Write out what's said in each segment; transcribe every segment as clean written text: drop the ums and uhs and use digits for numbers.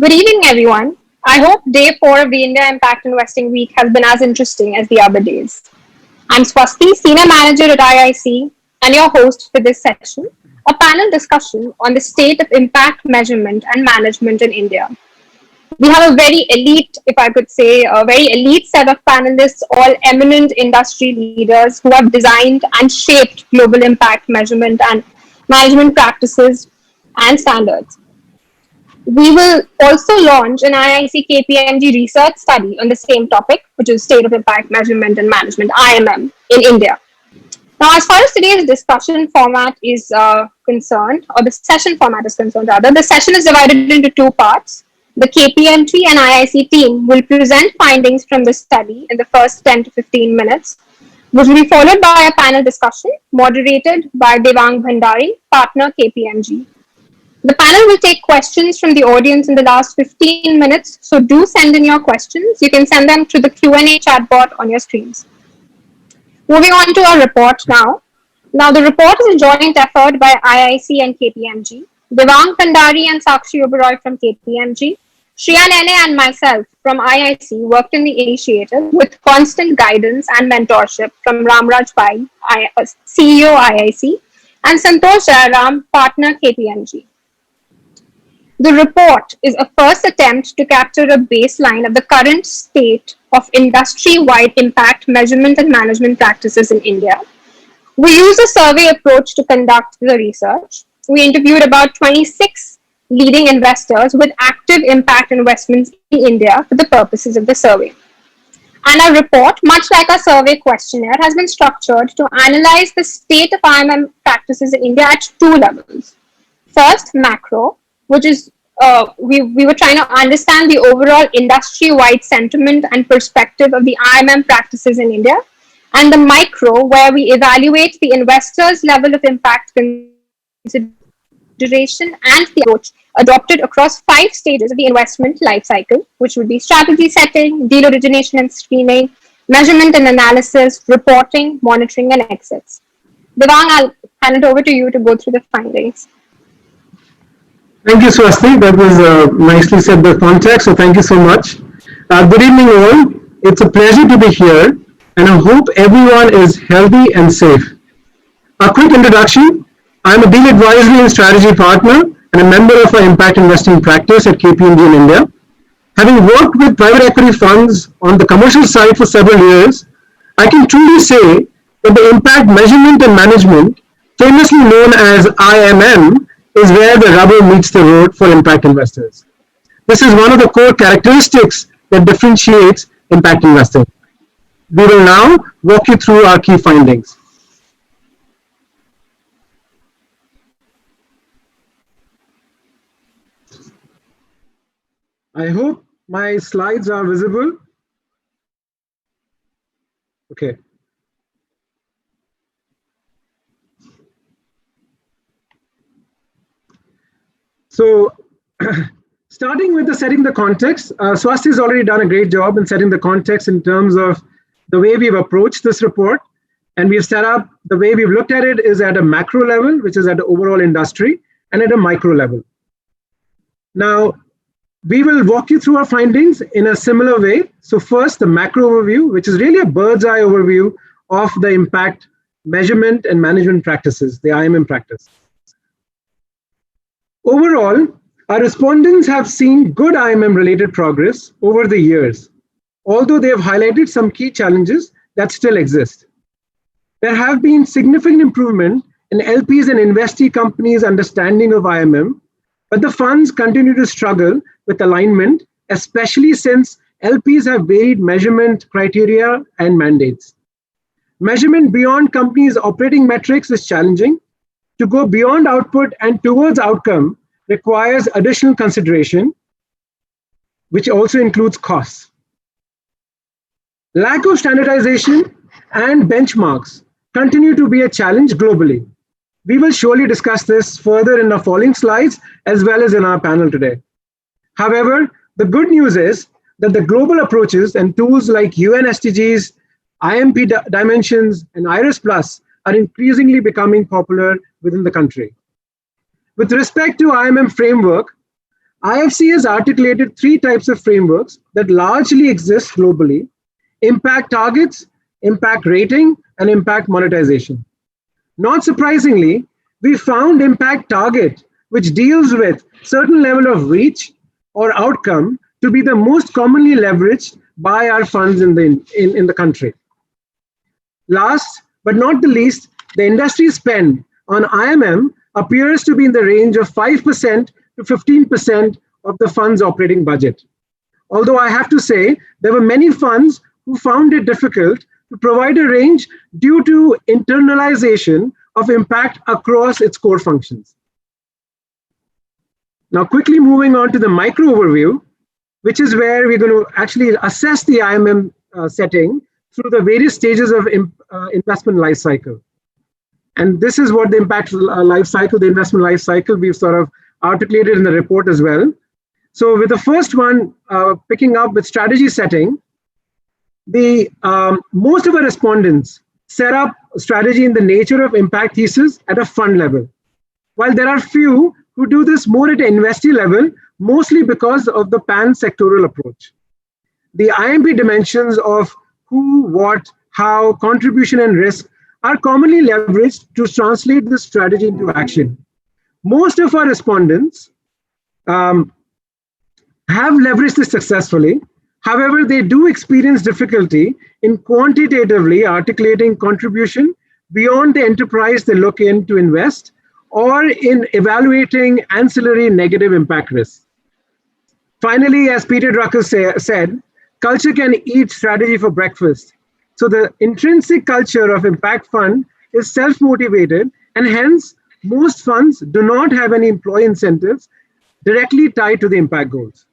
Good evening, everyone. I hope day 4 of the India Impact Investing Week has been as interesting as the other days. I'm Swasti, Senior Manager at IIC, and your host for this session, a panel discussion on the state of impact measurement and management in India. We have a very elite, if I could say, a very elite set of panelists, all eminent industry leaders who have designed and shaped global impact measurement and management practices and standards. We will also launch an IIC KPMG research study on the same topic, which is State of Impact Measurement and Management, IMM, in India. Now, as far as today's discussion format is concerned, or the session format is concerned rather, the session is divided into two parts. The KPMG and IIC team will present findings from the study in the first 10 to 15 minutes, which will be followed by a panel discussion moderated by Devang Bhandari, partner KPMG. The panel will take questions from the audience in the last 15 minutes, so do send in your questions. You can send them to the Q&A chat bot on your screens. Moving on to our report now. Now, the report is a joint effort by IIC and KPMG. Devang Bhandari and Sakshi Oberoi from KPMG, Shriya Nene and myself from IIC worked in the initiative with constant guidance and mentorship from Ramraj Pai, CEO IIC, and Santosh Jairam, partner KPMG. The report is a first attempt to capture a baseline of the current state of industry-wide impact measurement and management practices in India. We used a survey approach to conduct the research. We interviewed about 26 leading investors with active impact investments in India for the purposes of the survey. And our report, much like our survey questionnaire, has been structured to analyze the state of IMM practices in India at two levels. First, macro, which is we were trying to understand the overall industry-wide sentiment and perspective of the IMM practices in India, and the micro, where we evaluate the investors' level of impact consideration and the approach adopted across 5 stages of the investment life cycle, which would be strategy setting, deal origination and screening, measurement and analysis, reporting, monitoring, and exits. Devang, I'll hand it over to you to go through the findings. Thank you, Swasti. That was nicely said the context, so thank you so much. Good evening, all. It's a pleasure to be here, and I hope everyone is healthy and safe. A quick introduction. I'm a deal advisory and strategy partner and a member of our impact investing practice at KPMG in India. Having worked with private equity funds on the commercial side for several years, I can truly say that the impact measurement and management, famously known as IMM, is where the rubber meets the road for impact investors. This is one of the core characteristics that differentiates impact investing. We will now walk you through our key findings. I hope my slides are visible. Okay. So, starting with setting the context, Swasti has already done a great job in setting the context in terms of the way we've approached this report. And we've set up, the way we've looked at it is at a macro level, which is at the overall industry, and at a micro level. Now, we will walk you through our findings in a similar way. So first, the macro overview, which is really a bird's eye overview of the impact measurement and management practices, the IMM practice. Overall, our respondents have seen good IMM-related progress over the years, although they have highlighted some key challenges that still exist. There have been significant improvement in LPs and investee companies' understanding of IMM, but the funds continue to struggle with alignment, especially since LPs have varied measurement criteria and mandates. Measurement beyond companies' operating metrics is challenging. To go beyond output and towards outcome requires additional consideration, which also includes costs. Lack of standardization and benchmarks continue to be a challenge globally. We will surely discuss this further in our following slides as well as in our panel today. However, the good news is that the global approaches and tools like UN SDGs, IMP dimensions, and IRIS Plus are increasingly becoming popular within the country. With respect to IMM framework, IFC has articulated three types of frameworks that largely exist globally: impact targets, impact rating, and impact monetization. Not surprisingly, we found impact target, which deals with certain level of reach or outcome, to be the most commonly leveraged by our funds in the country. Last but not the least, the industry spend on IMM appears to be in the range of 5% to 15% of the fund's operating budget. Although I have to say, there were many funds who found it difficult to provide a range due to internalization of impact across its core functions. Now, quickly moving on to the micro overview, which is where we're going to actually assess the IMM setting through the various stages of investment life cycle. And this is what the impact life cycle, the investment life cycle, we've sort of articulated in the report as well. So with the first one, picking up with strategy setting, the most of our respondents set up a strategy in the nature of impact thesis at a fund level, while there are few who do this more at an investee level, mostly because of the pan-sectoral approach. The IMP dimensions of who, what, how, contribution, and risk are commonly leveraged to translate this strategy into action. Most of our respondents have leveraged this successfully. However, they do experience difficulty in quantitatively articulating contribution beyond the enterprise they look in to invest, or in evaluating ancillary negative impact risks. Finally, as Peter Drucker said, culture can eat strategy for breakfast. So the intrinsic culture of impact fund is self-motivated, and hence most funds do not have any employee incentives directly tied to the impact goals.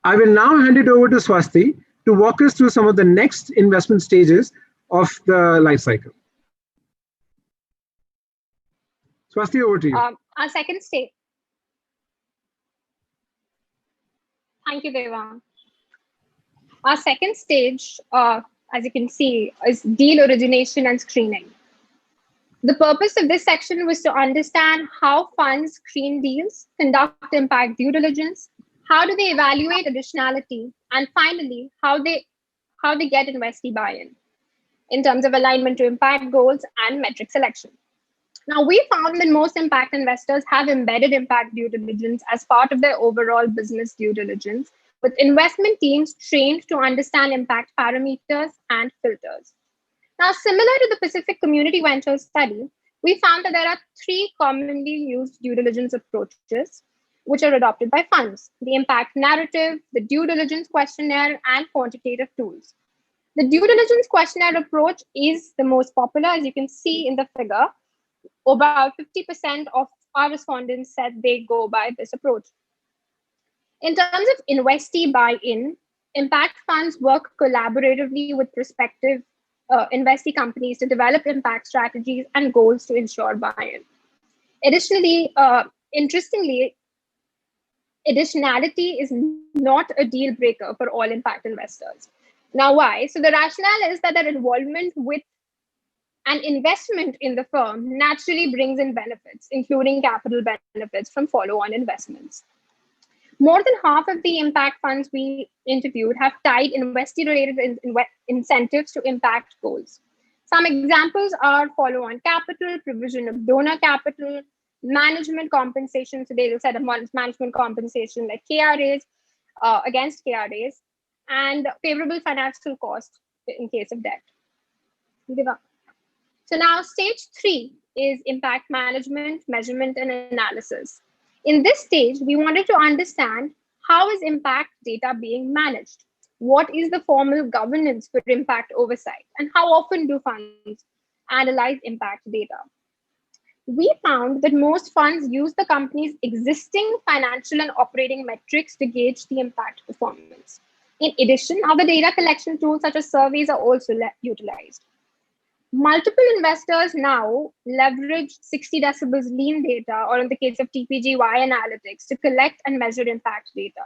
I will now hand it over to Swasti to walk us through some of the next investment stages of the life cycle. Swasti, over to you. Our second stage. Thank you, Deva. Our second stage, as you can see, is deal origination and screening. The purpose of this section was to understand how funds screen deals, conduct impact due diligence, how do they evaluate additionality, and finally, how they get investee buy-in in terms of alignment to impact goals and metric selection. Now, we found that most impact investors have embedded impact due diligence as part of their overall business due diligence, with investment teams trained to understand impact parameters and filters. Now, similar to the Pacific Community Ventures study, we found that there are three commonly used due diligence approaches which are adopted by funds: the impact narrative, the due diligence questionnaire, and quantitative tools. The due diligence questionnaire approach is the most popular, as you can see in the figure. About 50% of our respondents said they go by this approach. In terms of investee buy-in, impact funds work collaboratively with prospective investee companies to develop impact strategies and goals to ensure buy-in. Additionally, interestingly, additionality is not a deal breaker for all impact investors. Now, why? So the rationale is that their involvement with an investment in the firm naturally brings in benefits, including capital benefits from follow-on investments. More than half of the impact funds we interviewed have tied investee-related incentives to impact goals. Some examples are follow-on capital, provision of donor capital, management compensation. So they will set up management compensation like KRAs against KRAs, and favorable financial cost in case of debt. So now stage 3 is impact management, measurement, and analysis. In this stage, we wanted to understand how is impact data being managed? What is the formal governance for impact oversight? And how often do funds analyze impact data? We found that most funds use the company's existing financial and operating metrics to gauge the impact performance. In addition, other data collection tools such as surveys are also utilized. Multiple investors now leverage 60 decibels lean data, or in the case of TPG, Y analytics, to collect and measure impact data.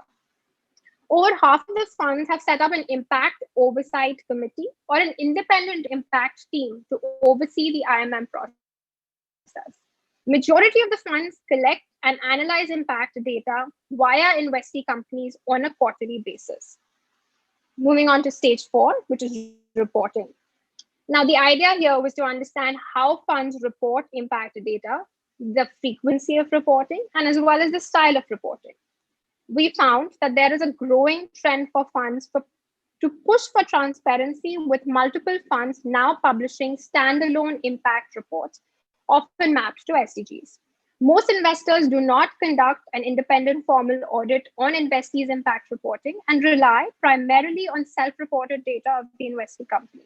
Over half of the funds have set up an impact oversight committee or an independent impact team to oversee the IMM process. Majority of the funds collect and analyze impact data via investee companies on a quarterly basis. Moving on to stage 4, which is reporting. Now, the idea here was to understand how funds report impact data, the frequency of reporting, and as well as the style of reporting. We found that there is a growing trend for funds to push for transparency, with multiple funds now publishing standalone impact reports, often mapped to SDGs. Most investors do not conduct an independent formal audit on investees' impact reporting and rely primarily on self-reported data of the investee company.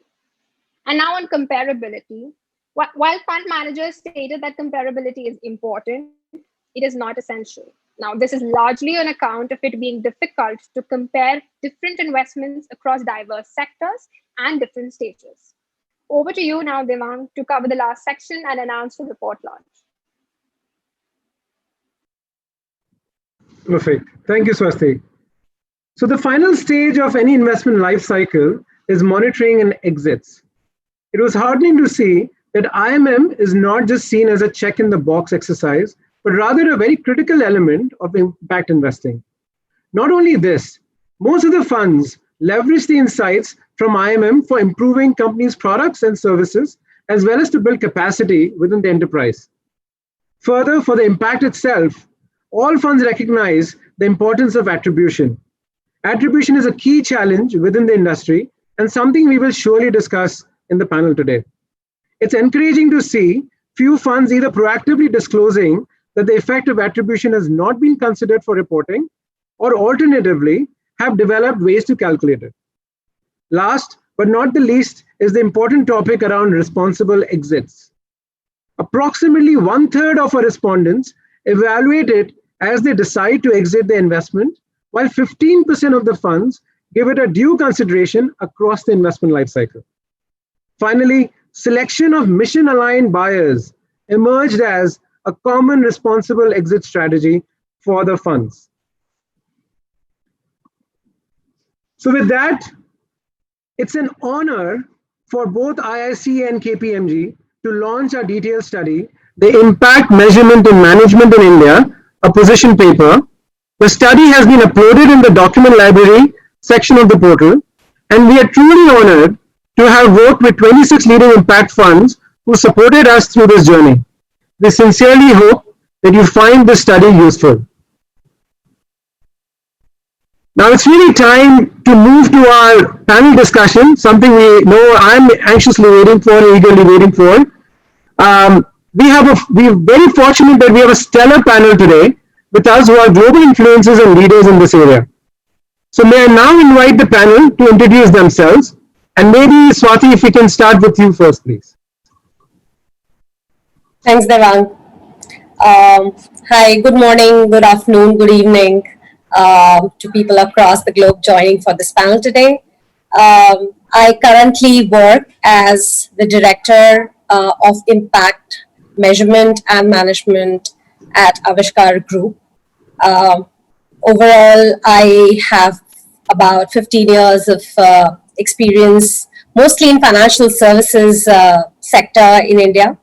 And now on comparability, while fund managers stated that comparability is important, it is not essential. Now, this is largely on account of it being difficult to compare different investments across diverse sectors and different stages. Over to you now, Devang, to cover the last section and announce the report launch. Perfect. Thank you, Swasti. So the final stage of any investment life cycle is monitoring and exits. It was heartening to see that IMM is not just seen as a check in the box exercise, but rather a very critical element of impact investing. Not only this, most of the funds leverage the insights from IMM for improving companies' products and services, as well as to build capacity within the enterprise. Further, for the impact itself, all funds recognize the importance of attribution. Attribution is a key challenge within the industry and something we will surely discuss in the panel today. It's encouraging to see few funds either proactively disclosing that the effect of attribution has not been considered for reporting, or alternatively, have developed ways to calculate it. Last but not the least is the important topic around responsible exits. Approximately 1/3 of our respondents evaluate it as they decide to exit the investment, while 15% of the funds give it a due consideration across the investment lifecycle. Finally, selection of mission-aligned buyers emerged as a common responsible exit strategy for the funds. So with that, it's an honor for both IIC and KPMG to launch our detailed study, The Impact Measurement and Management in India, a position paper. The study has been uploaded in the document library section of the portal, and we are truly honored to have worked with 26 leading impact funds who supported us through this journey. We sincerely hope that you find this study useful. Now it's really time to move to our panel discussion, something we know I'm anxiously waiting for, eagerly waiting for. We're very fortunate that we have a stellar panel today with us who are global influencers and leaders in this area. So may I now invite the panel to introduce themselves, and maybe Swati, if we can start with you first, please. Thanks, Devang. Hi, good morning, good afternoon, good evening to people across the globe joining for this panel today. I currently work as the Director of Impact Measurement and Management at Avishkar Group. Overall, I have about 15 years of experience, mostly in financial services sector in India,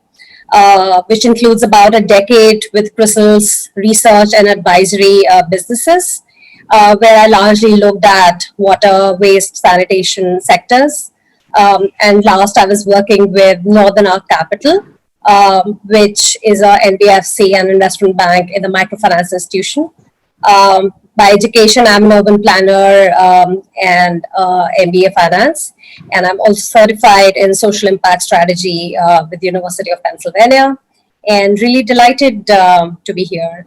which includes about a decade with CRISIL's research and advisory businesses, where I largely looked at water, waste, sanitation sectors. And last, I was working with Northern Arc Capital, which is a NBFC and investment bank in the microfinance institution. By education, I'm an urban planner and MBA finance, and I'm also certified in social impact strategy with the University of Pennsylvania, and really delighted to be here.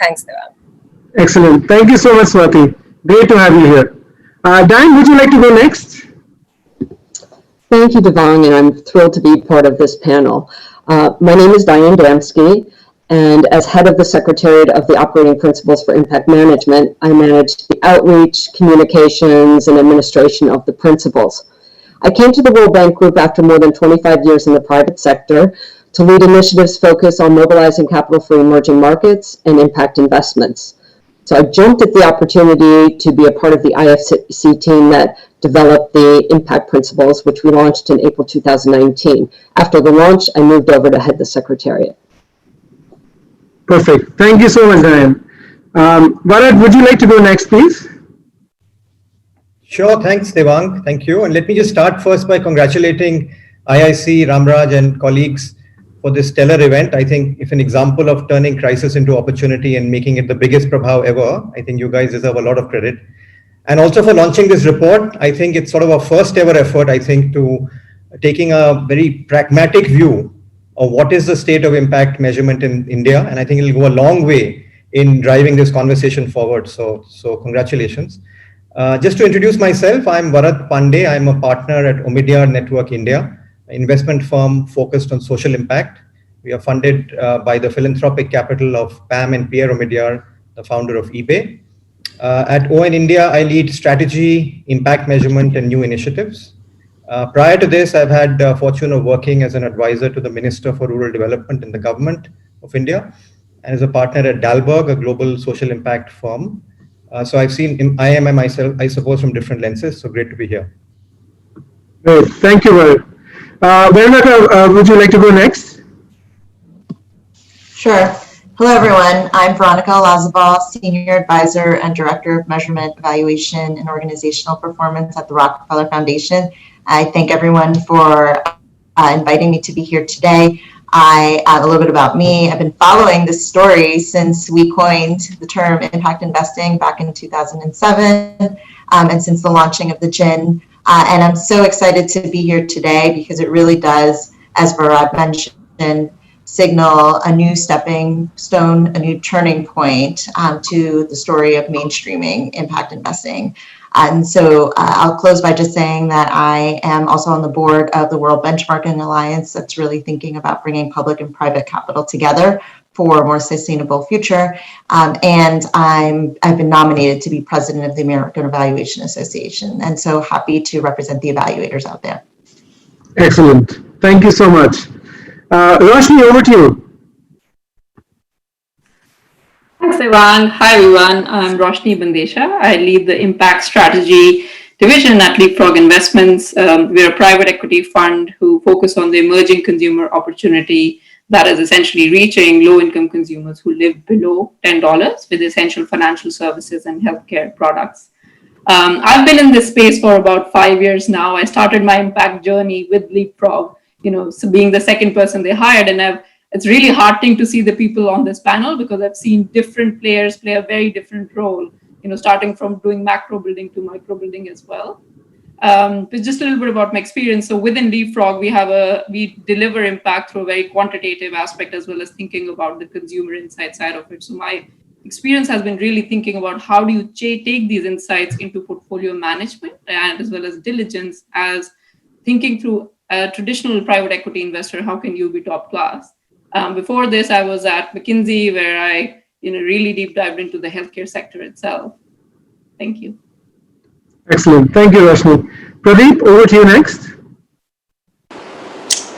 Thanks, Devang. Excellent. Thank you so much, Swati. Great to have you here. Dan, would you like to go next? Thank you, Devang, and I'm thrilled to be part of this panel. My name is Diane Damsky, and as head of the Secretariat of the Operating Principles for Impact Management, I manage the outreach, communications, and administration of the principles. I came to the World Bank Group after more than 25 years in the private sector to lead initiatives focused on mobilizing capital for emerging markets and impact investments. So I jumped at the opportunity to be a part of the IIC team that developed the impact principles, which we launched in April 2019. After the launch, I moved over to head the Secretariat. Perfect. Thank you so much, Diane. Bharat, would you like to go next, please? Sure, thanks, Devang. Thank you. And let me just start first by congratulating IIC, Ramraj, and colleagues for this stellar event. I think if an example of turning crisis into opportunity and making it the biggest Prabhav ever, I think you guys deserve a lot of credit. And also for launching this report. I think it's sort of a first ever effort, I think, to taking a very pragmatic view of what is the state of impact measurement in India. And I think it'll go a long way in driving this conversation forward. So congratulations. Just to introduce myself, I'm Bharat Pandey. I'm a partner at Omidyar Network India, an investment firm focused on social impact. We are funded by the philanthropic capital of Pam and Pierre Omidyar, the founder of eBay. At ON India, I lead strategy, impact measurement, and new initiatives. Prior to this, I've had the fortune of working as an advisor to the Minister for Rural Development in the government of India, and as a partner at Dalberg, a global social impact firm. So I've seen IMI myself, I suppose, from different lenses. So great to be here. Great. Thank you, Bharat. Veronica, would you like to go next? Sure. Hello, everyone. I'm Veronica Lazabal, Senior Advisor and Director of Measurement, Evaluation, and Organizational Performance at the Rockefeller Foundation. I thank everyone for inviting me to be here today. A little bit about me. I've been following this story since we coined the term impact investing back in 2007, and since the launching of the GIN. And I'm so excited to be here today because it really does, as Bharat mentioned, signal a new stepping stone, a new turning point to the story of mainstreaming impact investing. And so I'll close by just saying that I am also on the board of the World Benchmarking Alliance that's really thinking about bringing public and private capital together for a more sustainable future. And I've been nominated to be president of the American Evaluation Association. And so happy to represent the evaluators out there. Excellent. Thank you so much. Roshni, over to you. Thanks, Devang. Hi, everyone. I'm Roshni Bandesha. I lead the Impact Strategy Division at Leapfrog Investments. We're a private equity fund who focus on the emerging consumer opportunity that is essentially reaching low-income consumers who live below $10 with essential financial services and healthcare products. I've been in this space for about 5 years now. I started my impact journey with Leapfrog, so being the second person they hired, and it's really heartening to see the people on this panel because I've seen different players play a very different role, starting from doing macro building to micro building as well. But just a little bit about my experience. So within Leapfrog, we deliver impact through a very quantitative aspect as well as thinking about the consumer insight side of it. So my experience has been really thinking about how do you take these insights into portfolio management and as well as diligence as thinking through a traditional private equity investor, how can you be top class? Before this, I was at McKinsey, where I really deep dived into the healthcare sector itself. Thank you. Excellent. Thank you, Roshni. Pradeep, over to you next.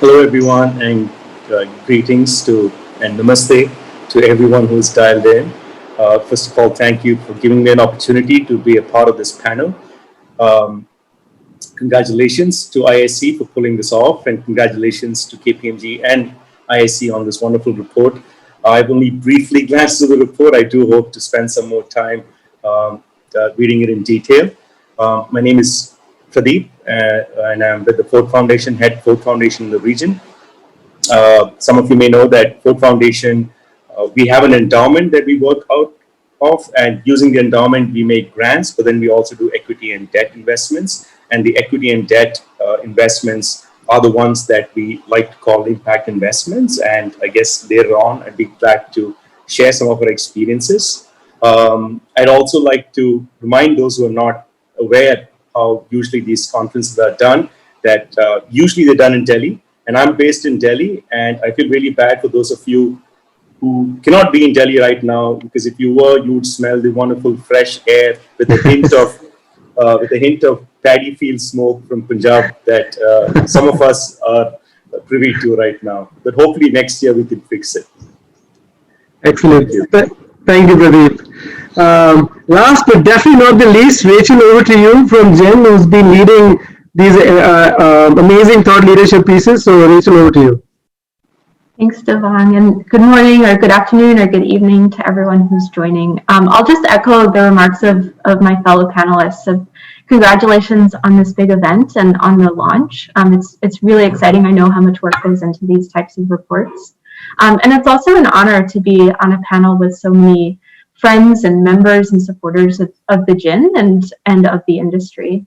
Hello, everyone, and greetings and namaste to everyone who's dialed in. First of all, thank you for giving me an opportunity to be a part of this panel. Congratulations to IIC for pulling this off, and congratulations to KPMG and IIC on this wonderful report. I've only briefly glanced through the report. I do hope to spend some more time reading it in detail. My name is Pradeep, and I'm with the Ford Foundation, head Ford Foundation in the region. Some of you may know that Ford Foundation, we have an endowment that we work out of, and using the endowment, we make grants, but then we also do equity and debt investments. And the equity and debt investments are the ones that we like to call impact investments. And I guess later on, I'd be glad to share some of our experiences. I'd also like to remind those who are not aware how usually these conferences are done, that usually they're done in Delhi. And I'm based in Delhi, and I feel really bad for those of you who cannot be in Delhi right now, because if you were, you would smell the wonderful fresh air with a hint of paddy field smoke from Punjab that some of us are privy to right now. But hopefully next year we can fix it. Excellent. Thank you, Pradeep. Last but definitely not the least, Rachel, over to you from GEM, who's been leading these amazing thought leadership pieces. So Rachel, over to you. Thanks, Devang, and good morning or good afternoon or good evening to everyone who's joining. I'll just echo the remarks of my fellow panelists of congratulations on this big event and on the launch. It's really exciting. I know how much work goes into these types of reports. And it's also an honor to be on a panel with so many friends and members and supporters of the GIN and of the industry.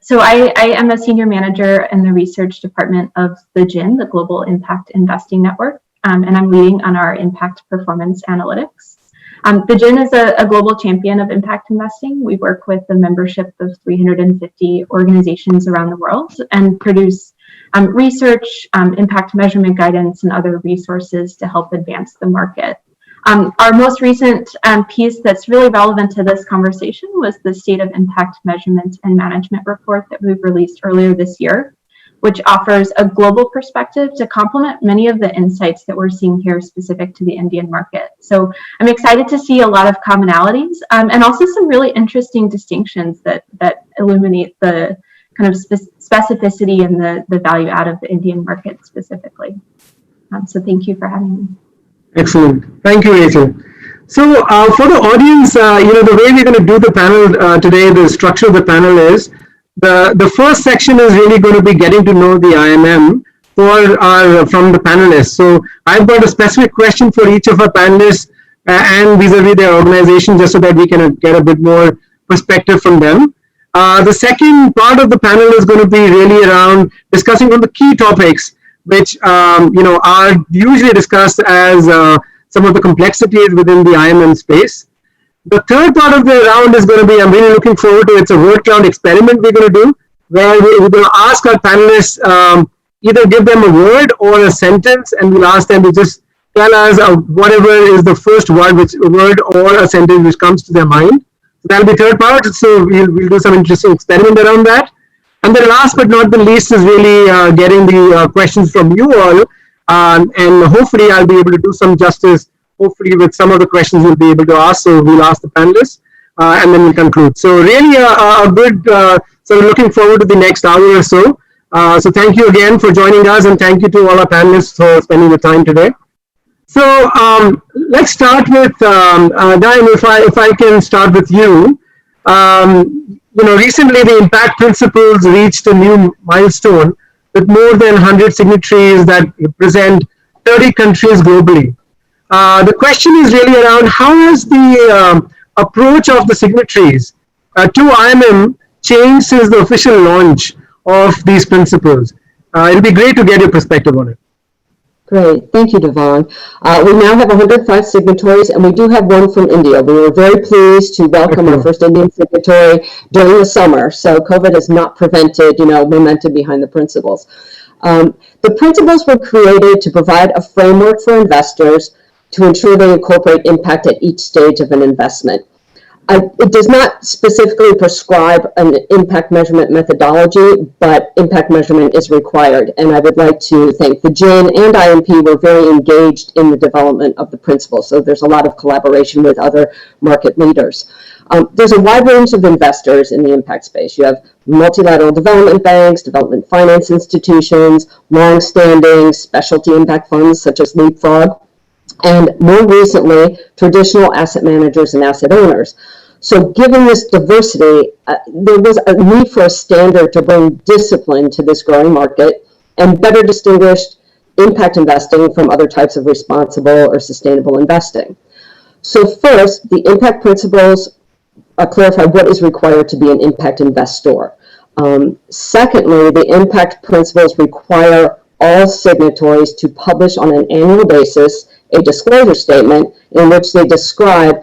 So I am a senior manager in the research department of the GIN, the Global Impact Investing Network, and I'm leading on our impact performance analytics. The GIN is a global champion of impact investing. We work with the membership of 350 organizations around the world and produce research, impact measurement guidance, and other resources to help advance the market. Our most recent piece that's really relevant to this conversation was the State of Impact Measurement and Management report that we've released earlier this year, which offers a global perspective to complement many of the insights that we're seeing here specific to the Indian market. So I'm excited to see a lot of commonalities and also some really interesting distinctions that illuminate the kind of specificity and the value add of the Indian market specifically. So thank you for having me. Excellent. Thank you, Rachel. So for the audience, the way we're going to do the panel today, the structure of the panel is the first section is really going to be getting to know the IMM from the panelists. So I've got a specific question for each of our panelists and vis-a-vis their organization, just so that we can get a bit more perspective from them. The second part of the panel is going to be really around discussing on the key topics which are usually discussed as some of the complexities within the IMM space. The third part of the round is going to be, I'm really looking forward to, it's a word cloud experiment we're going to do, where we're going to ask our panelists, either give them a word or a sentence, and we'll ask them to just tell us whatever is the first word or a sentence which comes to their mind. So that'll be third part, so we'll do some interesting experiment around that. And then last but not the least is really getting the questions from you all, and hopefully I'll be able to do some justice, hopefully with some of the questions we'll be able to ask, so we'll ask the panelists, and then we'll conclude. So really a good, so we're looking forward to the next hour or so. So thank you again for joining us, and thank you to all our panelists for spending the time today. So let's start with, Diane, if I can start with you. Recently the impact principles reached a new milestone with more than 100 signatories that represent 30 countries globally. The question is really around how has the approach of the signatories to IMM changed since the official launch of these principles? It'll be great to get your perspective on it. Great, thank you, Devang. We now have 105 signatories, and we do have one from India. We were very pleased to welcome our first Indian signatory during the summer, so COVID has not prevented, momentum behind the principles. The principles were created to provide a framework for investors to ensure they incorporate impact at each stage of an investment. It does not specifically prescribe an impact measurement methodology, but impact measurement is required. And I would like to thank the GIN and IMP were very engaged in the development of the principles. So there's a lot of collaboration with other market leaders. There's a wide range of investors in the impact space. You have multilateral development banks, development finance institutions, long-standing specialty impact funds such as Leapfrog, and more recently, traditional asset managers and asset owners. So given this diversity, there was a need for a standard to bring discipline to this growing market and better distinguish impact investing from other types of responsible or sustainable investing. So first, the impact principles clarify what is required to be an impact investor. Secondly, the impact principles require all signatories to publish on an annual basis a disclosure statement in which they describe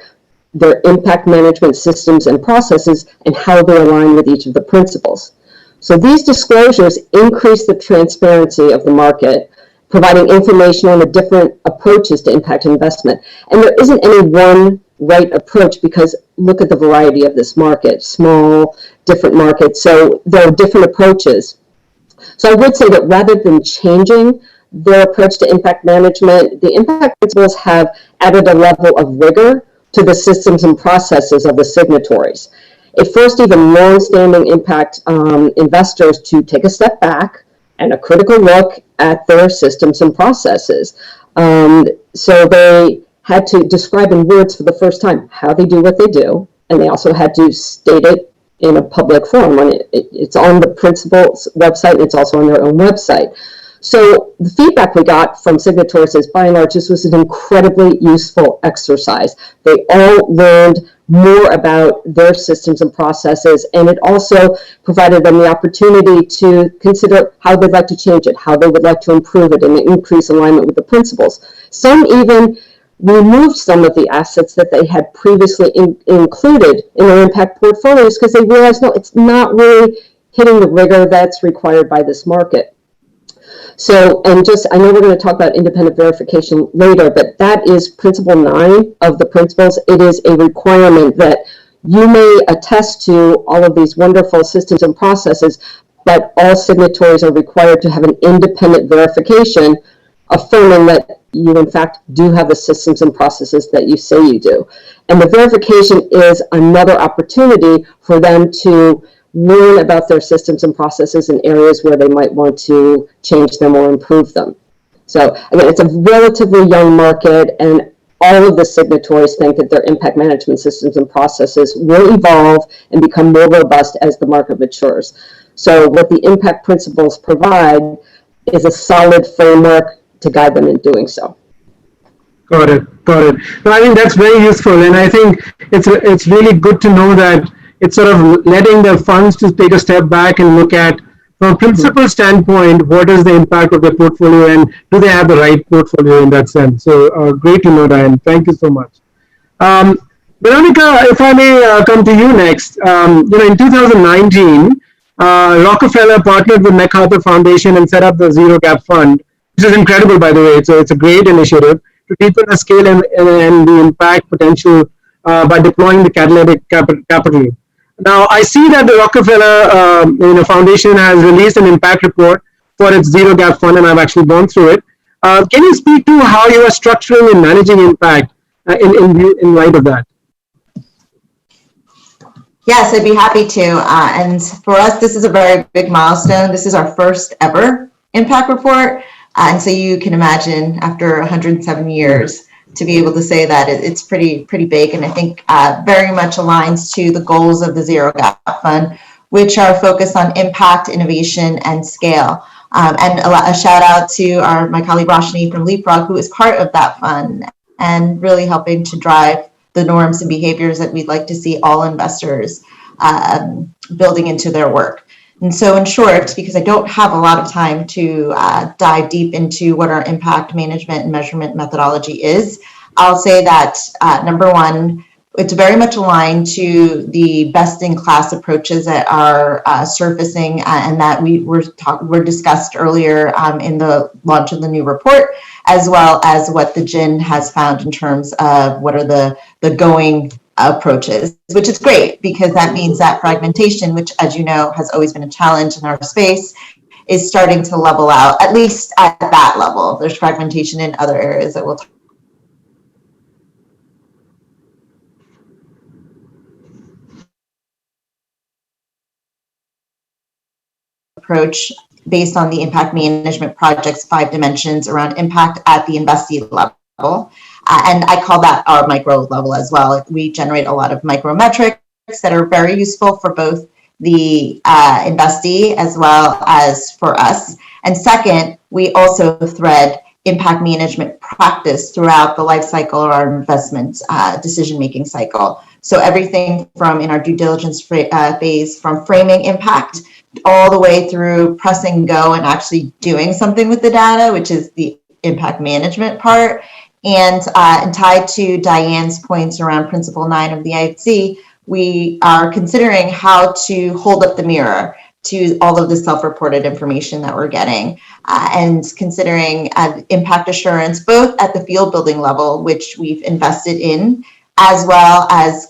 their impact management systems and processes and how they align with each of the principles. So these disclosures increase the transparency of the market, providing information on the different approaches to impact investment. And there isn't any one right approach because look at the variety of this market, small, different markets. So there are different approaches. So I would say that rather than changing their approach to impact management, the impact principles have added a level of rigor to the systems and processes of the signatories. It forced even long-standing impact investors to take a step back and a critical look at their systems and processes. So they had to describe in words for the first time how they do what they do, and they also had to state it in a public forum. It's on the principal's website, and it's also on their own website. So the feedback we got from signatories is, by and large, this was an incredibly useful exercise. They all learned more about their systems and processes, and it also provided them the opportunity to consider how they'd like to change it, how they would like to improve it, and increase alignment with the principles. Some even removed some of the assets that they had previously included in their impact portfolios because they realized, no, it's not really hitting the rigor that's required by this market. So, and just, I know we're going to talk about independent verification later, but that is principle 9 of the principles. It is a requirement that you may attest to all of these wonderful systems and processes, but all signatories are required to have an independent verification affirming that you in fact do have the systems and processes that you say you do. And the verification is another opportunity for them to learn about their systems and processes in areas where they might want to change them or improve them. So again, it's a relatively young market, and all of the signatories think that their impact management systems and processes will evolve and become more robust as the market matures. So what the impact principles provide is a solid framework to guide them in doing so. Got it, got it. No, I think that's very useful, and I think it's really good to know that it's sort of letting the funds to take a step back and look at, from a principal standpoint, what is the impact of their portfolio, and do they have the right portfolio in that sense. So great to know, Diane. Thank you so much. Veronica, if I may come to you next. In 2019, Rockefeller partnered with MacArthur Foundation and set up the Zero Gap Fund, which is incredible, by the way. It's a great initiative to deepen the scale and the impact potential by deploying the catalytic capital. Now, I see that the Rockefeller Foundation has released an impact report for its Zero Gap Fund, and I've actually gone through it. Can you speak to how you are structuring and managing impact in light of that? Yes, I'd be happy to. And for us, this is a very big milestone. This is our first ever impact report. And so you can imagine, after 107 years, to be able to say that it's pretty big, and I think very much aligns to the goals of the Zero Gap Fund, which are focused on impact, innovation, and scale. And a shout out to my colleague Roshni from Leapfrog, who is part of that fund and really helping to drive the norms and behaviors that we'd like to see all investors building into their work. And so in short, because I don't have a lot of time to dive deep into what our impact management and measurement methodology is, I'll say that number one, it's very much aligned to the best-in-class approaches that are surfacing and that were discussed earlier in the launch of the new report, as well as what the GIN has found in terms of what are the going approaches, which is great because that means that fragmentation, which, as you know, has always been a challenge in our space, is starting to level out, at least at that level. There's fragmentation in other areas that we'll talk approach based on the impact management project's 5 dimensions around impact at the investee level. And I call that our micro level as well. We generate a lot of micro metrics that are very useful for both the investee as well as for us. And second, we also thread impact management practice throughout the life cycle of our investment decision-making cycle. So everything from in our due diligence phase, from framing impact all the way through pressing go and actually doing something with the data, which is the impact management part. And tied to Diane's points around Principle 9 of the IIC, we are considering how to hold up the mirror to all of the self-reported information that we're getting and considering impact assurance, both at the field building level, which we've invested in, as well as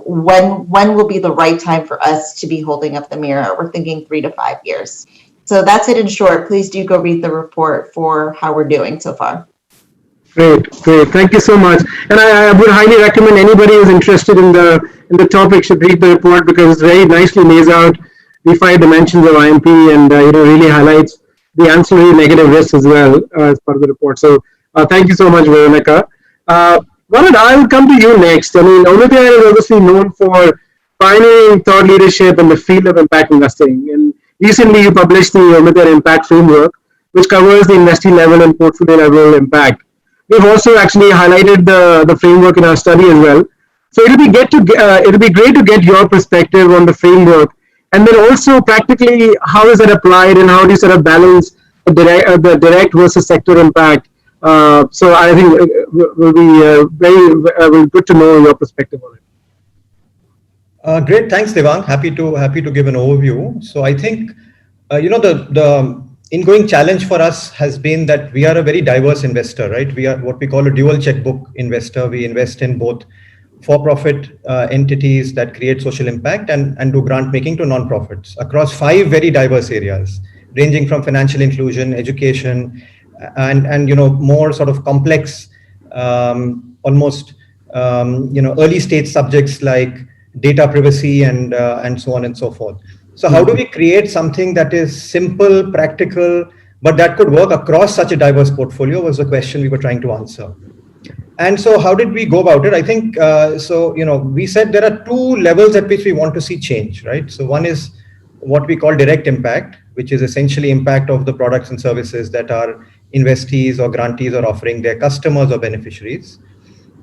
when will be the right time for us to be holding up the mirror. We're thinking 3 to 5 years. So that's it in short. Please do go read the report for how we're doing so far. Great. Thank you so much. And I would highly recommend anybody who's interested in the topic should read the report because it very nicely lays out the 5 dimensions of IMP and really highlights the ancillary negative risks as well as part of the report. So thank you so much, Veronica. Varun, I'll come to you next. I mean, Omidyar is obviously known for pioneering thought leadership in the field of impact investing. And recently you published the Omidyar Impact Framework, which covers the investee level and portfolio level impact. We've also actually highlighted the framework in our study as well. So it'll be great to get your perspective on the framework, and then also practically how is it applied and how do you sort of balance the direct versus sector impact. So I think will be very good to know your perspective on it. Great, thanks, Devang. Happy to give an overview. So I think the ingoing challenge for us has been that we are a very diverse investor, right? We are what we call a dual checkbook investor. We invest in both for-profit entities that create social impact and do grant making to non-profits across 5 very diverse areas, ranging from financial inclusion, education, and more sort of complex, almost early stage subjects like data privacy and so on and so forth. So how do we create something that is simple, practical, but that could work across such a diverse portfolio was the question we were trying to answer. And so how did we go about it? I think, we said there are 2 levels at which we want to see change, right? So one is what we call direct impact, which is essentially impact of the products and services that our investees or grantees are offering their customers or beneficiaries.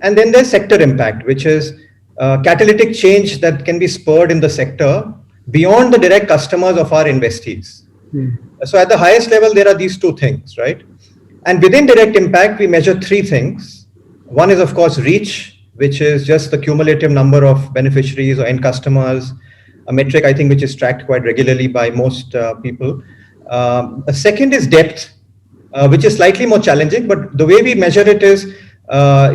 And then there's sector impact, which is catalytic change that can be spurred in the sector beyond the direct customers of our investees. So at the highest level, there are these 2 things, right? And within direct impact, we measure 3 things. One is, of course, reach, which is just the cumulative number of beneficiaries or end customers, a metric, I think, which is tracked quite regularly by most people. A second is depth, which is slightly more challenging, but the way we measure it is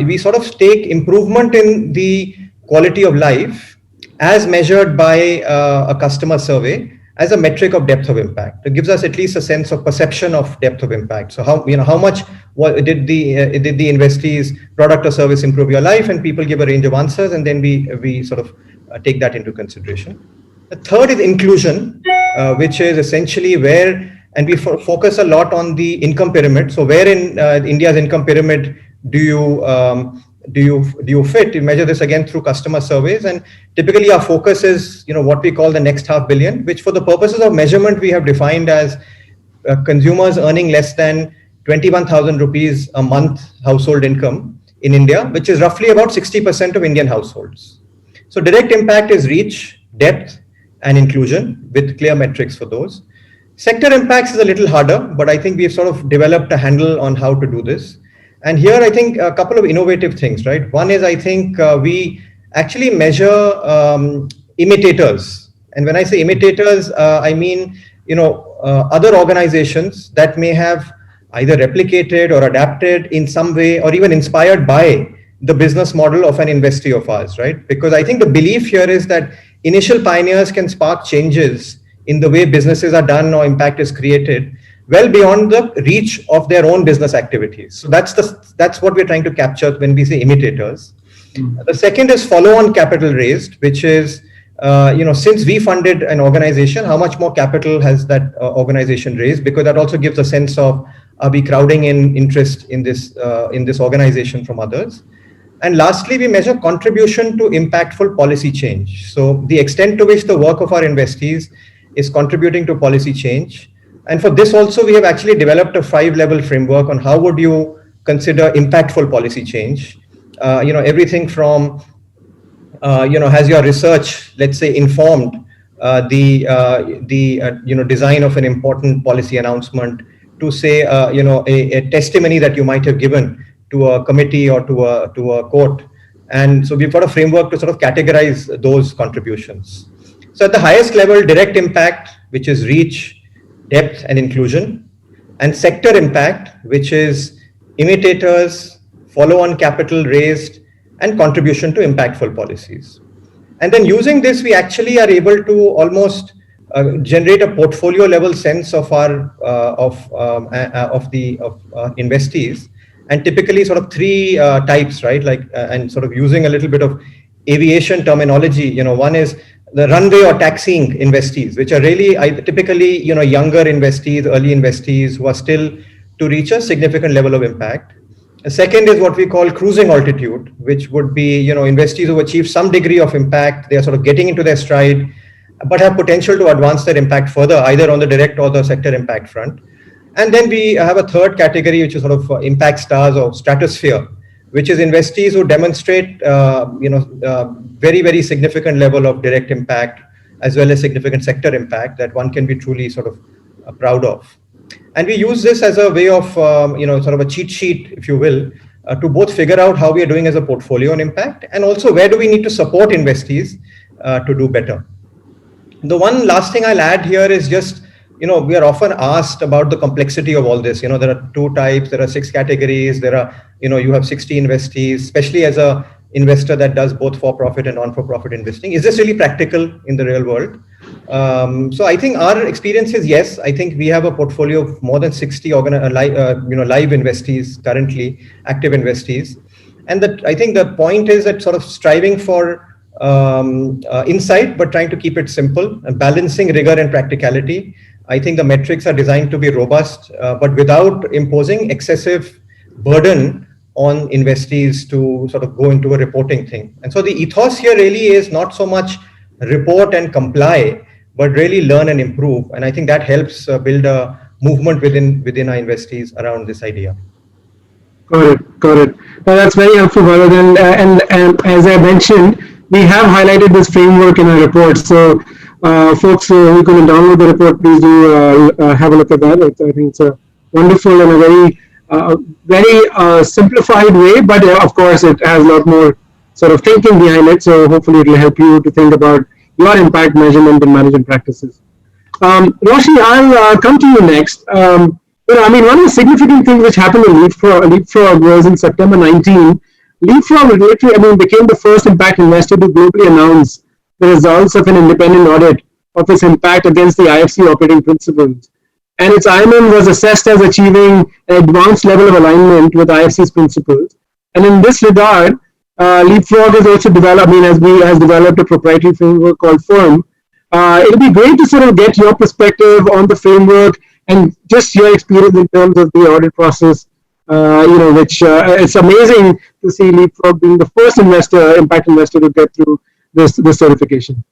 we sort of take improvement in the quality of life as measured by a customer survey as a metric of depth of impact. It gives us at least a sense of perception of depth of impact. So how much did the investees product or service improve your life, and people give a range of answers, and then we sort of take that into consideration. The third is inclusion, which is essentially where, and we focus a lot on the income pyramid. So where in India's income pyramid do you fit? We measure this again through customer surveys, and typically our focus is what we call the next half billion, which for the purposes of measurement we have defined as consumers earning less than 21,000 rupees a month household income in India, which is roughly about 60% of Indian households. So direct impact is reach, depth, and inclusion with clear metrics for those. Sector impacts is a little harder, but I think we've sort of developed a handle on how to do this. And here, I think a couple of innovative things, right? One is, I think we actually measure imitators. And when I say imitators, I mean, other organizations that may have either replicated or adapted in some way, or even inspired by the business model of an investee of ours, right? Because I think the belief here is that initial pioneers can spark changes in the way businesses are done or impact is created well beyond the reach of their own business activities. So that's what we're trying to capture when we say imitators. The second is follow-on capital raised, which is, since we funded an organization, how much more capital has that organization raised? Because that also gives a sense of, are we crowding in interest in this organization from others? And lastly, we measure contribution to impactful policy change. So the extent to which the work of our investees is contributing to policy change. And for this also, we have actually developed a 5-level framework on how would you consider impactful policy change. Everything from, has your research, let's say, informed the design of an important policy announcement, to say, a testimony that you might have given to a committee or to a court. And so we've got a framework to sort of categorize those contributions. So at the highest level, direct impact, which is reach, depth, and inclusion, and sector impact, which is imitators, follow-on capital raised, and contribution to impactful policies. And then using this, we actually are able to almost generate a portfolio level sense of our investees, and typically sort of 3 types, right? And sort of using a little bit of aviation terminology. One is the runway or taxiing investees, which are really typically younger investees, early investees who are still to reach a significant level of impact. The second is what we call cruising altitude, which would be investees who achieve some degree of impact. They are sort of getting into their stride, but have potential to advance their impact further, either on the direct or the sector impact front. And then we have a third category, which is sort of impact stars or stratosphere, which is investees who demonstrate very, very significant level of direct impact, as well as significant sector impact that one can be truly sort of proud of. And we use this as a way of sort of a cheat sheet, if you will, to both figure out how we are doing as a portfolio on impact, and also where do we need to support investees to do better. The one last thing I'll add here is just, we are often asked about the complexity of all this. There are 2 types, there are 6 categories, there are, you have 60 investees, especially as a investor that does both for-profit and non-for-profit investing. Is this really practical in the real world? So I think our experience is yes. I think we have a portfolio of more than 60 live investees currently, active investees. And that I think the point is that sort of striving for insight, but trying to keep it simple and balancing rigor and practicality. I think the metrics are designed to be robust, but without imposing excessive burden on investees to sort of go into a reporting thing. And so the ethos here really is not so much report and comply, but really learn and improve. And I think that helps build a movement within our investees around this idea. Got it. Well, that's very helpful, Bharat. And as I mentioned, we have highlighted this framework in our report. So folks who can download the report, please do have a look at that. I think it's a wonderful and a very simplified way, but of course it has a lot more sort of thinking behind it. So hopefully it will help you to think about your impact measurement and management practices. Roshni, I'll come to you next. One of the significant things which happened in Leapfrog was in September 19. Leapfrog became the first impact investor to globally announce the results of an independent audit of its impact against the IFC operating principles. And its IMM was assessed as achieving an advanced level of alignment with IFC's principles. And in this regard, Leapfrog has also developed, has developed a proprietary framework called FIRM. It'll be great to sort of get your perspective on the framework and just your experience in terms of the audit process. Which it's amazing to see Leapfrog being the first impact investor to get through this certification.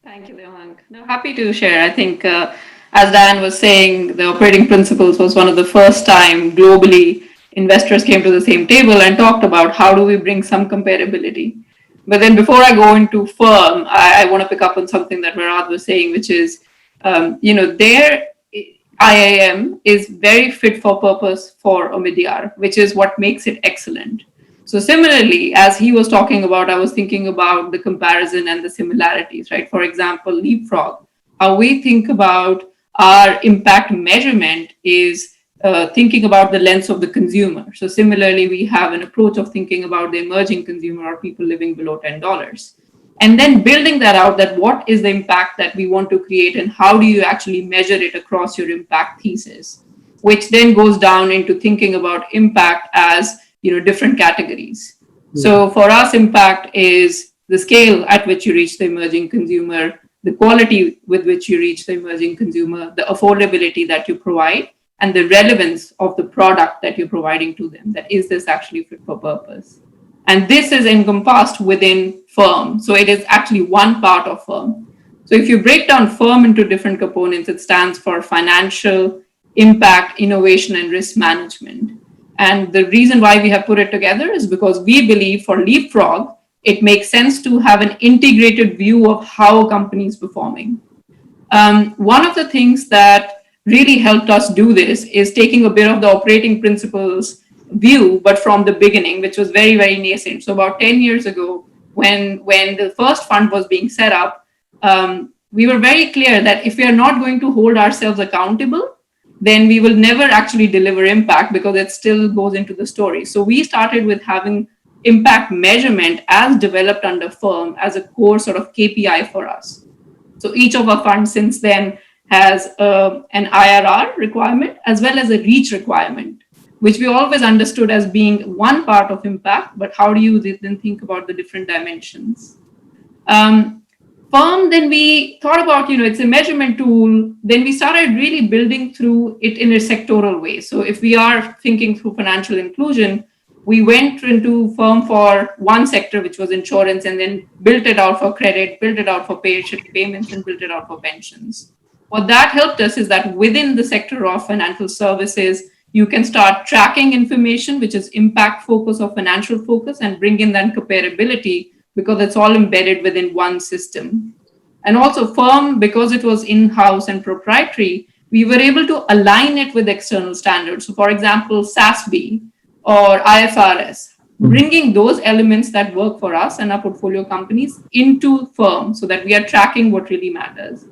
Thank you, Devang. No, happy to share. I think, as Dan was saying, the operating principles was one of the first time globally investors came to the same table and talked about how do we bring some comparability. But then before I go into FIRM, I want to pick up on something that Bharat was saying, which is, their IIM is very fit for purpose for Omidyar, which is what makes it excellent. So similarly, as he was talking about, I was thinking about the comparison and the similarities, right? For example, Leapfrog, how we think about our impact measurement is thinking about the lens of the consumer. So similarly, we have an approach of thinking about the emerging consumer or people living below $10. And then building that out, that what is the impact that we want to create and how do you actually measure it across your impact thesis, which then goes down into thinking about impact as, different categories. Mm-hmm. So for us, impact is the scale at which you reach the emerging consumer, the quality with which you reach the emerging consumer, the affordability that you provide, and the relevance of the product that you're providing to them. That is this actually fit for purpose? And this is encompassed within FIRM. So it is actually one part of FIRM. So if you break down FIRM into different components, it stands for financial, impact, innovation, and risk management. And the reason why we have put it together is because we believe for Leapfrog, it makes sense to have an integrated view of how a company is performing. One of the things that really helped us do this is taking a bit of the operating principles view, but from the beginning, which was very, very nascent. So about 10 years ago, when the first fund was being set up, we were very clear that if we are not going to hold ourselves accountable, then we will never actually deliver impact because it still goes into the story. So we started with having impact measurement as developed under FIRM as a core sort of KPI for us. So each of our funds since then has an IRR requirement as well as a reach requirement, which we always understood as being one part of impact, but how do you then think about the different dimensions? Firm, then we thought about, it's a measurement tool. Then we started really building through it in a sectoral way. So if we are thinking through financial inclusion, we went into firm for one sector, which was insurance, and then built it out for credit, built it out for payments, and built it out for pensions. What that helped us is that within the sector of financial services, you can start tracking information, which is impact focus or financial focus, and bring in that comparability because it's all embedded within one system. And also firm, because it was in-house and proprietary, we were able to align it with external standards. So for example, SASB or IFRS, bringing those elements that work for us and our portfolio companies into firm so that we are tracking what really matters.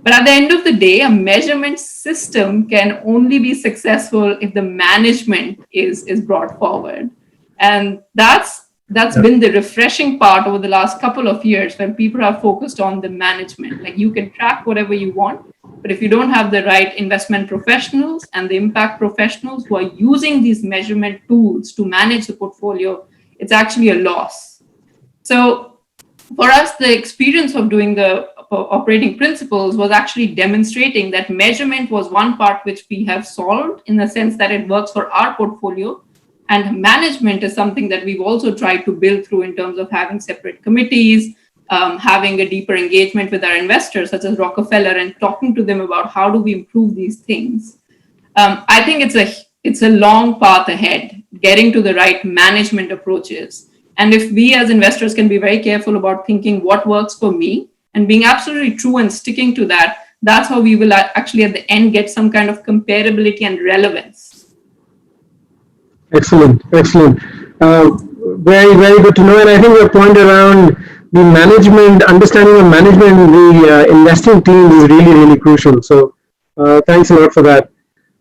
But at the end of the day, a measurement system can only be successful if the management is brought forward. And that's been the refreshing part over the last couple of years when people are focused on the management. Like you can track whatever you want, but if you don't have the right investment professionals and the impact professionals who are using these measurement tools to manage the portfolio, it's actually a loss. So for us, the experience of doing the operating principles was actually demonstrating that measurement was one part which we have solved in the sense that it works for our portfolio. And management is something that we've also tried to build through in terms of having separate committees, having a deeper engagement with our investors, such as Rockefeller, and talking to them about how do we improve these things. I think it's a long path ahead, getting to the right management approaches. And if we as investors can be very careful about thinking what works for me and being absolutely true and sticking to that, that's how we will actually at the end get some kind of comparability and relevance. Excellent. Very, very good to know. And I think your point around the management, understanding of management in the investing team is really, really crucial. So thanks a lot for that.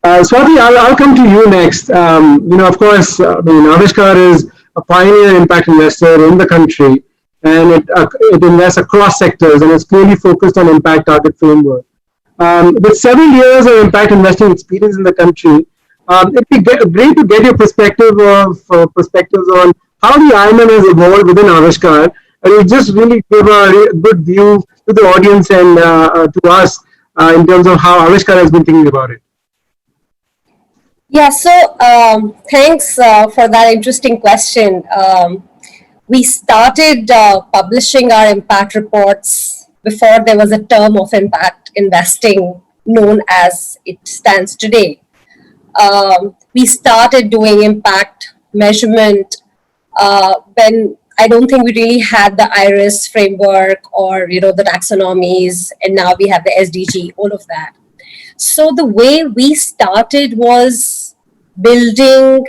Swati, I'll come to you next. Of course, Avishkar is a pioneer impact investor in the country, and it invests across sectors, and it's clearly focused on impact target framework. With several years of impact investing experience in the country, it'd be great to get your perspectives on how the IMN has evolved within Avishkar, and you just really give a good view to the audience and to us in terms of how Avishkar has been thinking about it. Yeah, so thanks for that interesting question. We started publishing our impact reports before there was a term of impact investing known as it stands today. We started doing impact measurement when I don't think we really had the IRIS framework or the taxonomies, and now we have the SDG, all of that. So the way we started was building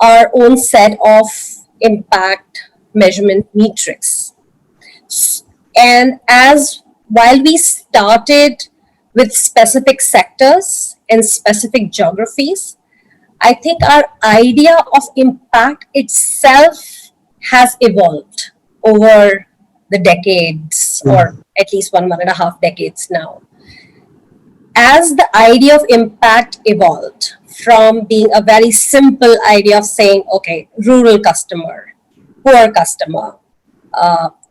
our own set of impact measurement metrics. And while we started with specific sectors and specific geographies, I think our idea of impact itself has evolved over the decades, or at least one and a half decades now. As the idea of impact evolved from being a very simple idea of saying, okay, rural customer, poor customer,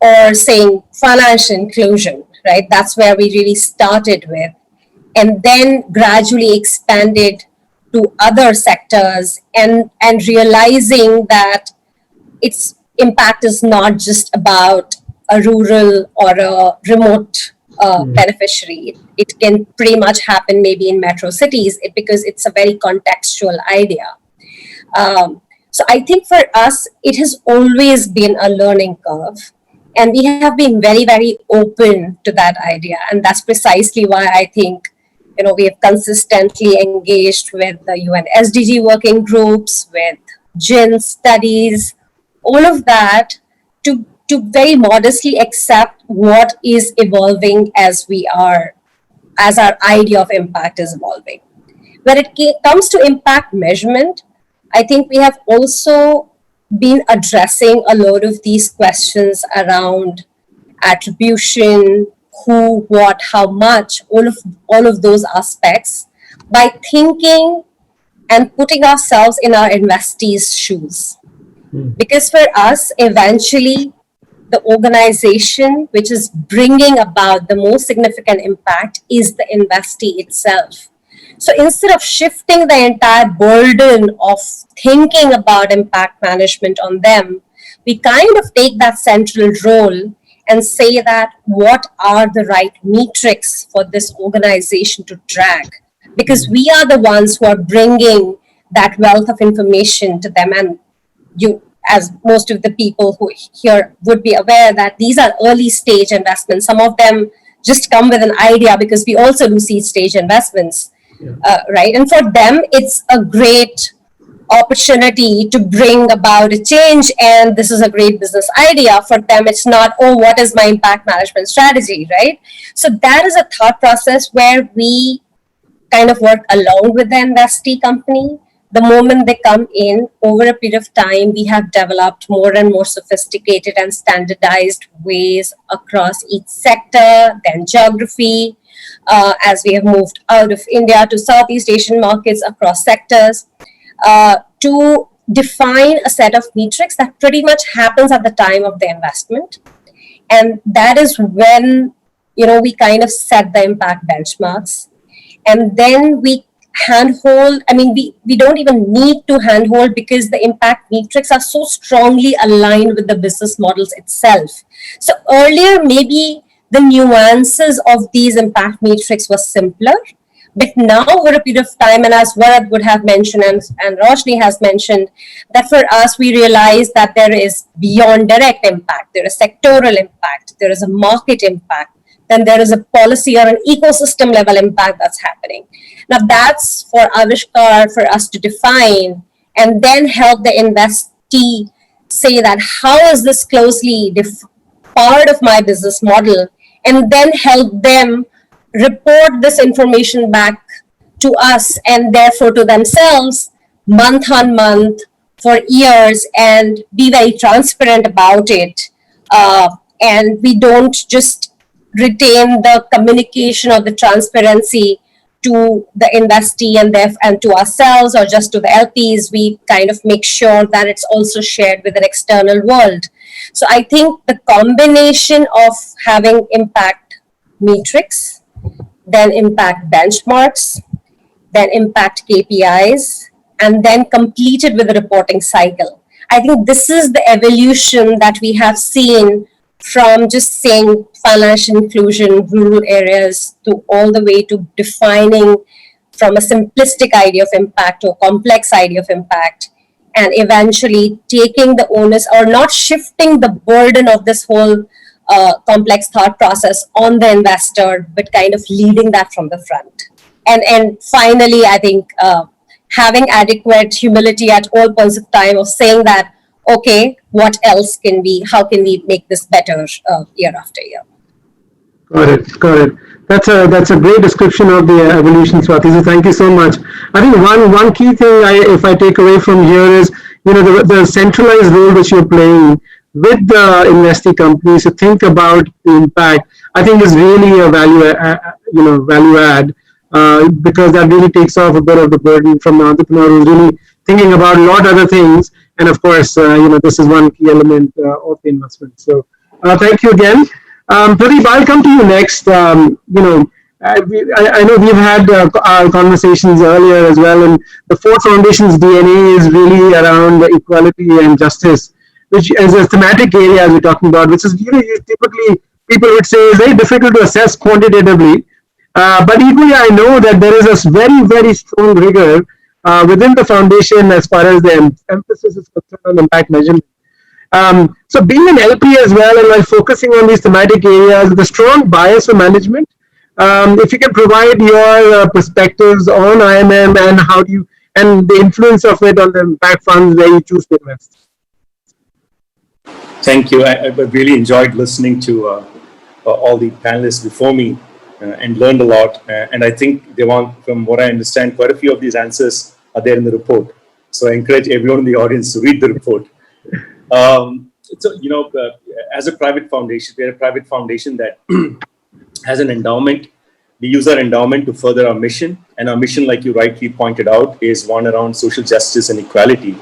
or saying financial inclusion, right? That's where we really started with, and then gradually expanded to other sectors and realizing that its impact is not just about a rural or a remote beneficiary. It can pretty much happen maybe in metro cities because it's a very contextual idea. So I think for us, it has always been a learning curve. And we have been very, very open to that idea. And that's precisely why I think, we have consistently engaged with the UN SDG working groups, with GIN studies, all of that to very modestly accept what is evolving as our idea of impact is evolving. When it comes to impact measurement, I think we have also been addressing a lot of these questions around attribution, who, what, how much, all of those aspects by thinking and putting ourselves in our investees' shoes. Because for us, eventually, the organization which is bringing about the most significant impact is the investee itself. So instead of shifting the entire burden of thinking about impact management on them, we kind of take that central role and say that what are the right metrics for this organization to track? Because we are the ones who are bringing that wealth of information to them. And you, as most of the people who here would be aware, that these are early stage investments. Some of them just come with an idea, because we also do seed stage investments, right? And for them, it's a great opportunity to bring about a change, and this is a great business idea. For them, it's not, oh, what is my impact management strategy, right? So that is a thought process where we kind of work along with the investee company. The moment they come in, over a period of time, we have developed more and more sophisticated and standardized ways across each sector, then geography, as we have moved out of India to Southeast Asian markets across sectors, to define a set of metrics that pretty much happens at the time of the investment. And that is when, we kind of set the impact benchmarks. And then we handhold, we don't even need to handhold, because the impact metrics are so strongly aligned with the business models itself. So earlier, maybe the nuances of these impact metrics was simpler, but now over a period of time, and as Varad would have mentioned and Roshni has mentioned, that for us, we realize that there is beyond direct impact, there is sectoral impact, there is a market impact, then there is a policy or an ecosystem level impact that's happening. Now that's for Avishkar, for us to define, and then help the investee say that how is this closely part of my business model, and then help them report this information back to us and therefore to themselves month on month for years, and be very transparent about it. And we don't just retain the communication or the transparency to the investee and to ourselves, or just to the LPs. We kind of make sure that it's also shared with an external world. So I think the combination of having impact metrics, then impact benchmarks, then impact KPIs, and then completed with a reporting cycle. I think this is the evolution that we have seen from just saying financial inclusion, rural areas, to all the way to defining from a simplistic idea of impact to a complex idea of impact, and eventually taking the onus, or not shifting the burden of this whole complex thought process on the investor, but kind of leading that from the front. And finally, I think having adequate humility at all points of time of saying that, okay, what else how can we make this better year after year? Got it. That's a great description of the evolution, Swati. So thank you so much. I think one key thing if I take away from here is, the centralized role which you're playing with the investee companies to think about the impact, I think is really a value add, because that really takes off a bit of the burden from the entrepreneur who's really thinking about a lot of other things. And of course, this is one key element of the investment. So thank you again. Pradeep, I'll come to you next. I know we've had our conversations earlier as well, and the Ford Foundation's DNA is really around equality and justice, which is a thematic area as we're talking about, which is typically people would say is very difficult to assess quantitatively. But equally, I know that there is a very, very strong rigor within the foundation as far as the emphasis is concerned on impact measurement. So being an LP as well, and while focusing on these thematic areas with a strong bias for management, if you can provide your perspectives on IMM and and the influence of it on the impact funds where you choose to invest. Thank you. I really enjoyed listening to all the panelists before me and learned a lot. And I think, Devang, from what I understand, quite a few of these answers are there in the report. So I encourage everyone in the audience to read the report. As a private foundation, we're a private foundation that has an endowment. We use our endowment to further our mission. And our mission, like you rightly pointed out, is one around social justice and equality.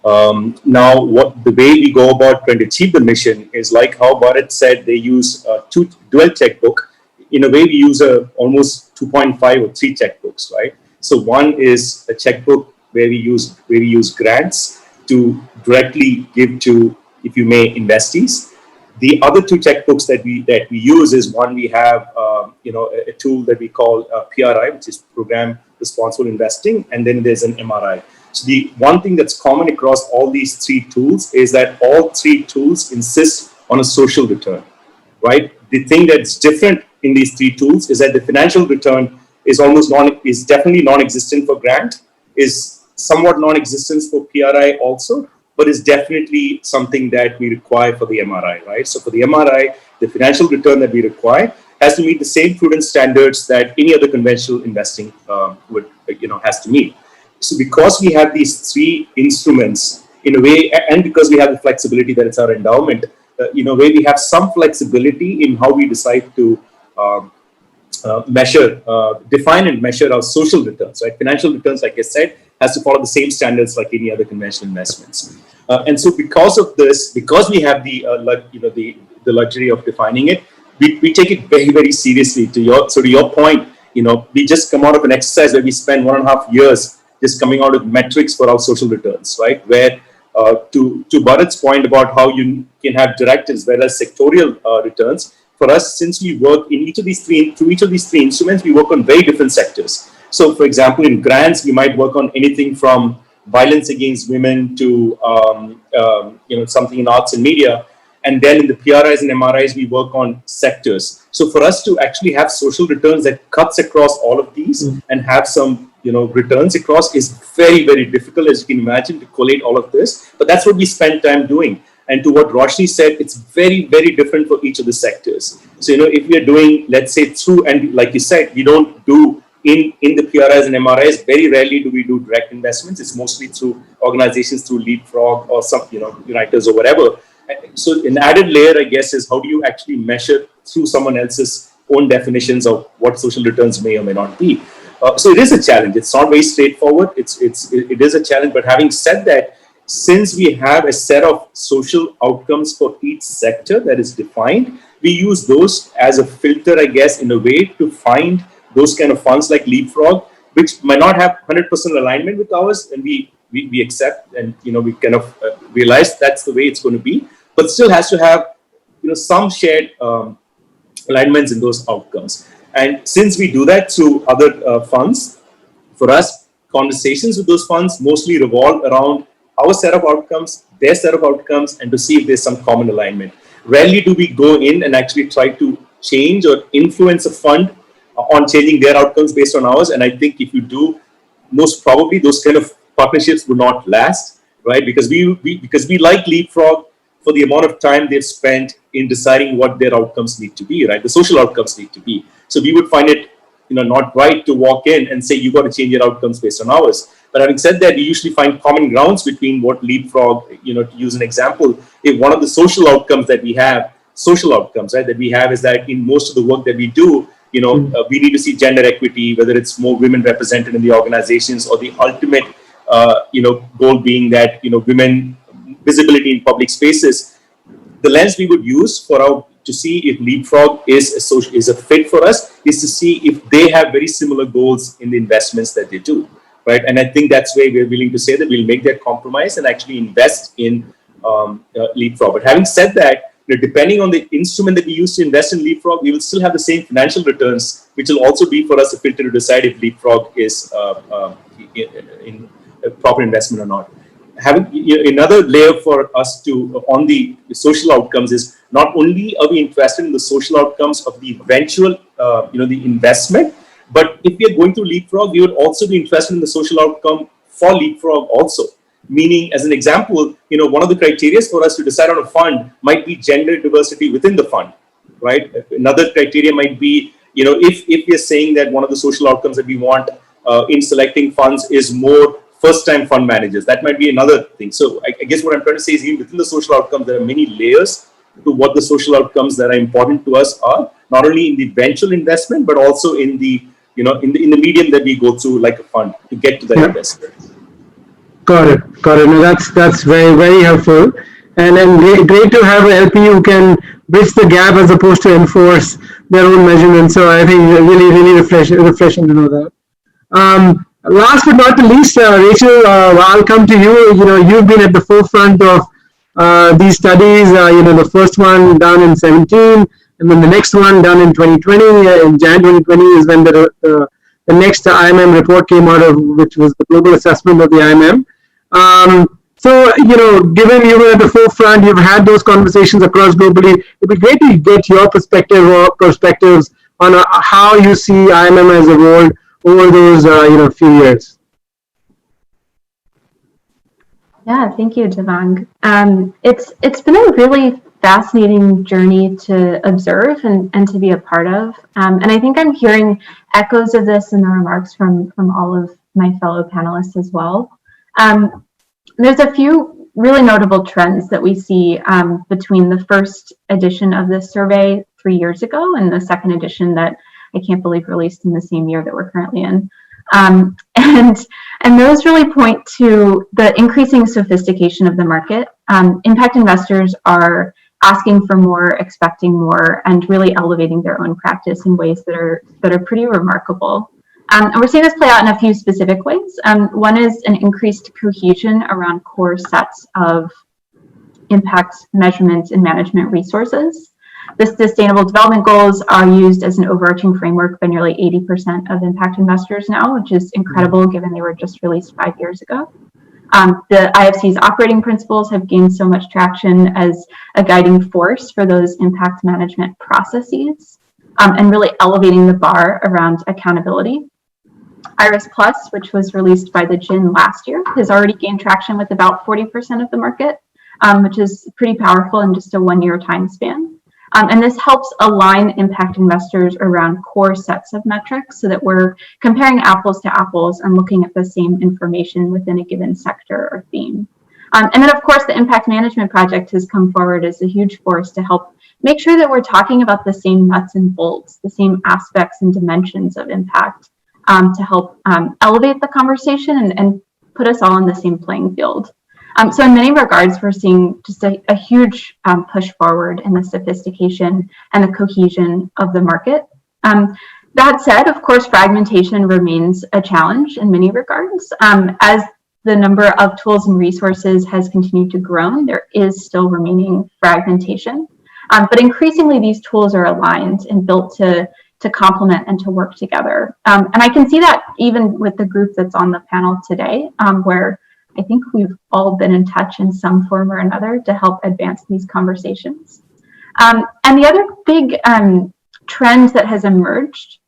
Now, the way we go about trying to achieve the mission is like how Bharat said, they use two dual checkbook. In a way, we use almost 2.5 or 3 checkbooks, right? So one is a checkbook where we use grants to directly give to, if you may, investees. The other 2 checkbooks that we use is one, we have a tool that we call PRI, which is Program Responsible Investing, and then there's an MRI. So the one thing that's common across all these 3 tools is that all 3 tools insist on a social return, right? The thing that's different in these 3 tools is that the financial return is definitely non-existent for grant, is somewhat non-existent for PRI also, but is definitely something that we require for the MRI, right? So for the MRI, the financial return that we require has to meet the same prudence standards that any other conventional investing has to meet. So because we have these 3 instruments in a way, and because we have the flexibility that it's our endowment, in a way we have some flexibility in how we decide to define and measure our social returns, right? Financial returns, like I said, has to follow the same standards like any other conventional investments. And so because of this, because we have the luxury of defining it, we take it very, very seriously. To your point, we just come out of an exercise where we spend 1.5 years just coming out with metrics for our social returns, right? Where to Bharat's point about how you can have direct as well as sectorial returns, for us, since we work in each of these three instruments, we work on very different sectors. So, for example, in grants, we might work on anything from violence against women to something in arts and media. And then in the PRIs and MRIs, we work on sectors. So for us to actually have social returns that cuts across all of these and have some returns across is very, very difficult, as you can imagine, to collate all of this. But that's what we spend time doing. And to what Roshni said, it's very, very different for each of the sectors. So, if we are doing, let's say, through, and like you said, we don't do in the PRIs and MRIs, very rarely do we do direct investments. It's mostly through organizations, through Leapfrog or some, Uniters or whatever. So an added layer, I guess, is how do you actually measure through someone else's own definitions of what social returns may or may not be. So it is a challenge. It's not very straightforward. It is a challenge. But having said that, since we have a set of social outcomes for each sector that is defined, we use those as a filter, I guess, in a way to find those kind of funds like Leapfrog, which might not have 100% alignment with ours, and we accept, and we kind of realize that's the way it's going to be, but still has to have some shared alignments in those outcomes. And since we do that through other funds, for us, conversations with those funds mostly revolve around our set of outcomes, their set of outcomes, and to see if there's some common alignment. Rarely do we go in and actually try to change or influence a fund on changing their outcomes based on ours. And I think if you do, most probably those kind of partnerships will not last, right? Because we like Leapfrog for the amount of time they've spent in deciding what their outcomes need to be, right? The social outcomes need to be. So we would find it not right to walk in and say, you got to change your outcomes based on ours. But having said that, we usually find common grounds between what Leapfrog, to use an example, if one of the social outcomes, right, that we have is that in most of the work that we do, we need to see gender equity, whether it's more women represented in the organizations, or the ultimate, goal being that, women visibility in public spaces. The lens we would use to see if Leapfrog is a fit for us is to see if they have very similar goals in the investments that they do, right? And I think that's where we're willing to say that we'll make that compromise and actually invest in Leapfrog. But having said that, depending on the instrument that we use to invest in Leapfrog, we will still have the same financial returns, which will also be for us a filter to decide if Leapfrog is in a proper investment or not. Having another layer for us on the social outcomes is not only are we interested in the social outcomes of the eventual, the investment, but if we are going through Leapfrog, we would also be interested in the social outcome for Leapfrog also. Meaning, as an example, one of the criteria for us to decide on a fund might be gender diversity within the fund, right? Another criteria might be, if we are saying that one of the social outcomes that we want in selecting funds is more first-time fund managers, that might be another thing. So I guess what I'm trying to say is, even within the social outcomes, there are many layers to what the social outcomes that are important to us are, not only in the eventual investment, but also in the, in the medium that we go through, like a fund, to get to that investment. Got it. Got it. No, that's very very helpful, and great to have an LP who can bridge the gap as opposed to enforce their own measurements. So I think really refreshing to know that. Last but not the least, Rachel, I'll come to you. You know, you've been at the forefront of these studies. You know, the first one done in 17, and then the next one done in 2020. In Jan 2020 is when the next IMM report came out of, which was the global assessment of the IMM. So, you know, given you were at the forefront, you've had those conversations across globally, it'd be great to get your perspective or perspectives on how you see IMM as evolved over those, you know, few years. Yeah, thank you, Devang. It's been a really fascinating journey to observe and to be a part of. And I think I'm hearing echoes of this in the remarks from all of my fellow panelists as well. There's a few really notable trends that we see between the first edition of this survey 3 years ago and the second edition that I can't believe released in the same year that we're currently in. And those really point to the increasing sophistication of the market. Impact investors are asking for more, expecting more, and really elevating their own practice in ways that are pretty remarkable. And we're seeing this play out in a few specific ways. One is an increased cohesion around core sets of impact measurement and management resources. The Sustainable Development Goals are used as an overarching framework by nearly 80% of impact investors now, which is incredible given they were just released 5 years ago. The IFC's operating principles have gained so much traction as a guiding force for those impact management processes and really elevating the bar around accountability. IRIS Plus, which was released by the GIN last year, has already gained traction with about 40% of the market, which is pretty powerful in just a 1 year time span. And this helps align impact investors around core sets of metrics so that we're comparing apples to apples and looking at the same information within a given sector or theme. And then, of course, the Impact Management Project has come forward as a huge force to help make sure that we're talking about the same nuts and bolts, the same aspects and dimensions of impact to help elevate the conversation and put us all on the same playing field. So in many regards, we're seeing just a huge push forward in the sophistication and the cohesion of the market. That said, of course, fragmentation remains a challenge in many regards. As the number of tools and resources has continued to grow, there is still remaining fragmentation. But increasingly, these tools are aligned and built to complement and to work together. And I can see that even with the group that's on the panel today, where I think we've all been in touch in some form or another to help advance these conversations. And the other big trend that has emerged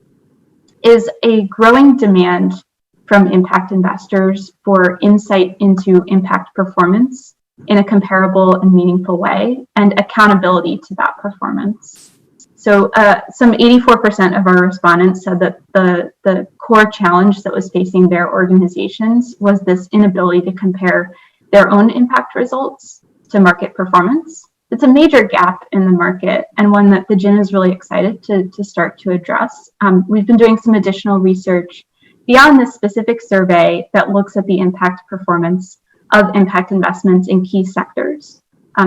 is a growing demand from impact investors for insight into impact performance in a comparable and meaningful way and accountability to that performance. So some 84% of our respondents said that the core challenge that was facing their organizations was this inability to compare their own impact results to market performance. It's a major gap in the market and one that the GIN is really excited to start to address. We've been doing some additional research beyond this specific survey that looks at the impact performance of impact investments in key sectors.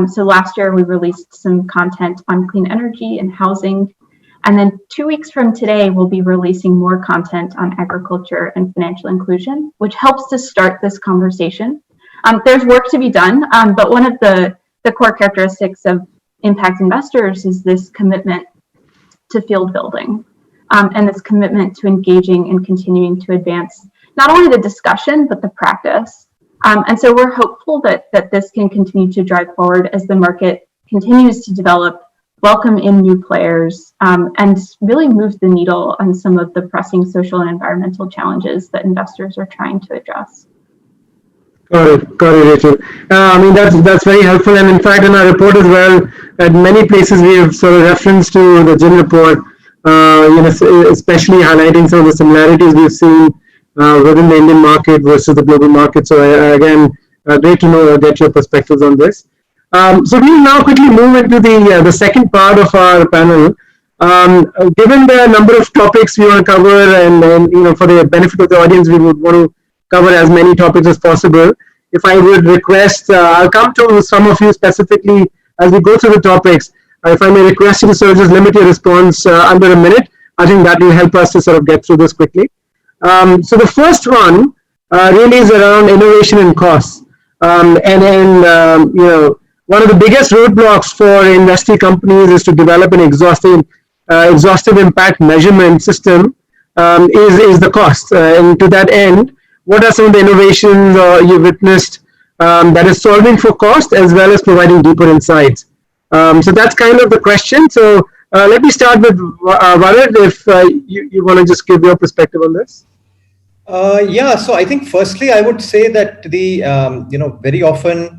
So last year we released some content on clean energy and housing. And then 2 weeks from today, we'll be releasing more content on agriculture and financial inclusion, which helps to start this conversation. There's work to be done, but one of the core characteristics of impact investors is this commitment to field building and this commitment to engaging and continuing to advance not only the discussion, but the practice. And so we're hopeful that this can continue to drive forward as the market continues to develop, welcome in new players, and really move the needle on some of the pressing social and environmental challenges that investors are trying to address. Got it, Rachel. I mean, that's very helpful. And in fact, in our report as well, at many places we have sort of reference to the GIN report, especially highlighting some of the similarities we've seen within the Indian market versus the global market. So again, great to get your perspectives on this. So we'll now quickly move into the second part of our panel. Given the number of topics we want to cover, and for the benefit of the audience, we would want to cover as many topics as possible. if I would request, I'll come to some of you specifically as we go through the topics. If I may request you to sort of just limit your response under a minute, I think that will help us to sort of get through this quickly. So the first one really is around innovation and costs. One of the biggest roadblocks for investee companies is to develop an exhaustive impact measurement system is the cost. And to that end, what are some of the innovations you've witnessed that is solving for cost as well as providing deeper insights? So that's kind of the question. So let me start with Varad, if you want to just give your perspective on this. Yeah, so I think firstly, I would say that the, very often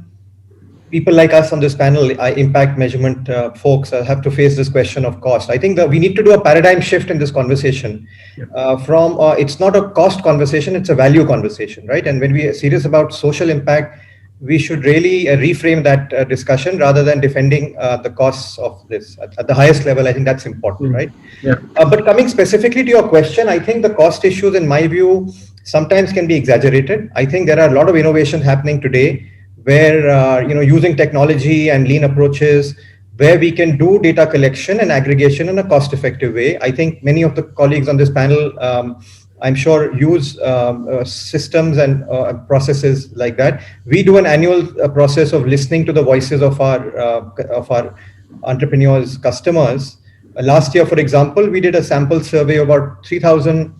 people like us on this panel, impact measurement folks have to face this question of cost. I think that we need to do a paradigm shift in this conversation from, it's not a cost conversation, it's a value conversation, right? And when we are serious about social impact, we should really reframe that discussion rather than defending the costs of this. At the highest level, I think that's important, right? Yeah. But coming specifically to your question, I think the cost issues, in my view, sometimes can be exaggerated. I think there are a lot of innovation happening today where, using technology and lean approaches, where we can do data collection and aggregation in a cost-effective way. I think many of the colleagues on this panel, I'm sure, use systems and processes like that. We do an annual process of listening to the voices of our entrepreneurs, customers. Last year, for example, we did a sample survey of about 3,000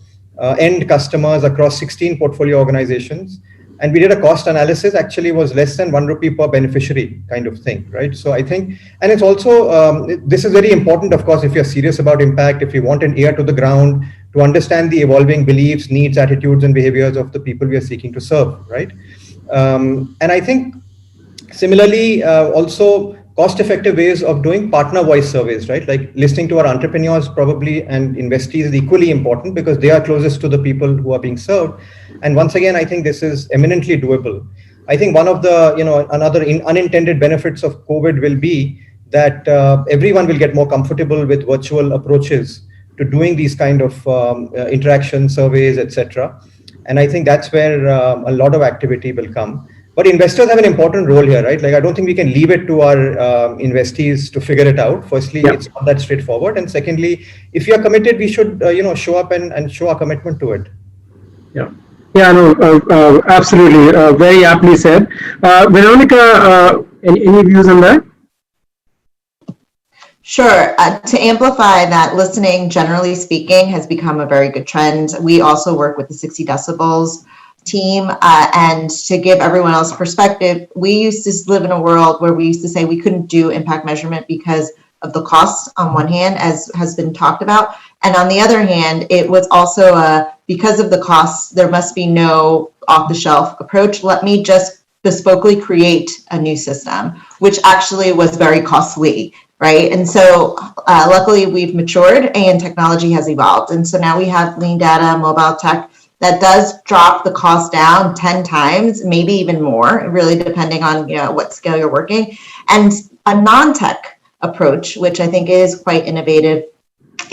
end customers across 16 portfolio organizations. And we did a cost analysis, actually was less than 1 rupee per beneficiary kind of thing, right? So I think, and it's also, this is very important, of course, if you're serious about impact, if you want an ear to the ground, to understand the evolving beliefs, needs, attitudes, and behaviors of the people we are seeking to serve, right? And I think, similarly, also cost-effective ways of doing partner voice surveys, right? Like listening to our entrepreneurs probably and investees is equally important because they are closest to the people who are being served. And once again, I think this is eminently doable. I think one of the, another unintended benefits of COVID will be that everyone will get more comfortable with virtual approaches to doing these kind of interaction surveys, etc. And I think that's where a lot of activity will come. But investors have an important role here, right? Like, I don't think we can leave it to our investees to figure it out. Firstly, It's not that straightforward. And secondly, if you are committed, we should, show up and show our commitment to it. Yeah, no, absolutely. Very aptly said. Veronica, any views on that? Sure. To amplify that, listening, generally speaking, has become a very good trend. We also work with the 60 decibels team, and to give everyone else perspective, we used to live in a world where we used to say we couldn't do impact measurement because of the costs on one hand, as has been talked about, and on the other hand, it was also because of the costs, there must be no off-the-shelf approach. Let me just bespokely create a new system, which actually was very costly, right? And so luckily we've matured and technology has evolved, and so now we have lean data, mobile tech, that does drop the cost down 10 times, maybe even more, really depending on what scale you're working. And a non-tech approach, which I think is quite innovative,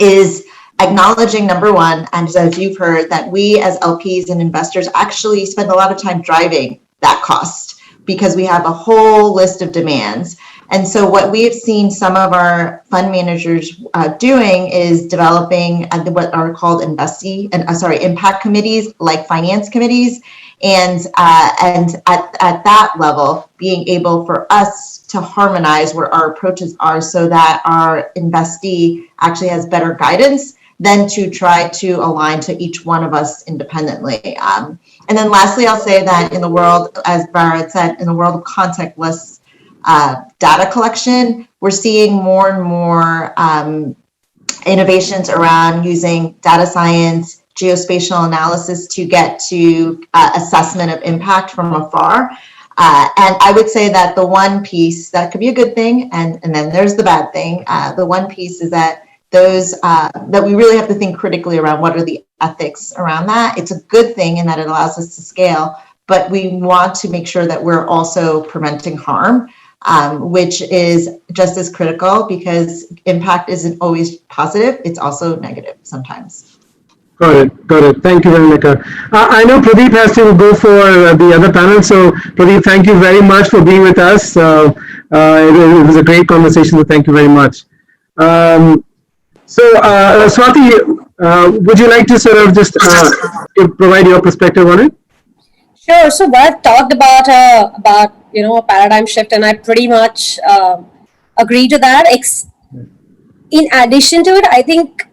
is acknowledging, number one, and as you've heard, that we as LPs and investors actually spend a lot of time driving that cost because we have a whole list of demands. And so what we've seen some of our fund managers doing is developing what are called impact committees, like finance committees, and at that level, being able for us to harmonize where our approaches are so that our investee actually has better guidance than to try to align to each one of us independently. And then lastly, I'll say that in the world, as Bharat said, in the world of contactless data collection, we're seeing more and more innovations around using data science, geospatial analysis to get to assessment of impact from afar. And I would say that the one piece that could be a good thing, and then there's the bad thing. The one piece is that that we really have to think critically around what are the ethics around that. It's a good thing in that it allows us to scale, but we want to make sure that we're also preventing harm, which is just as critical because impact isn't always positive. It's also negative sometimes. Got it. Got it. Thank you, Veronica. I know Pradeep has to go for the other panel. So, Pradeep, thank you very much for being with us. It was a great conversation. So, thank you very much. Swati, would you like to sort of just provide your perspective on it? Sure. So what I've talked about a paradigm shift, and I pretty much agree to that. In addition to it, I think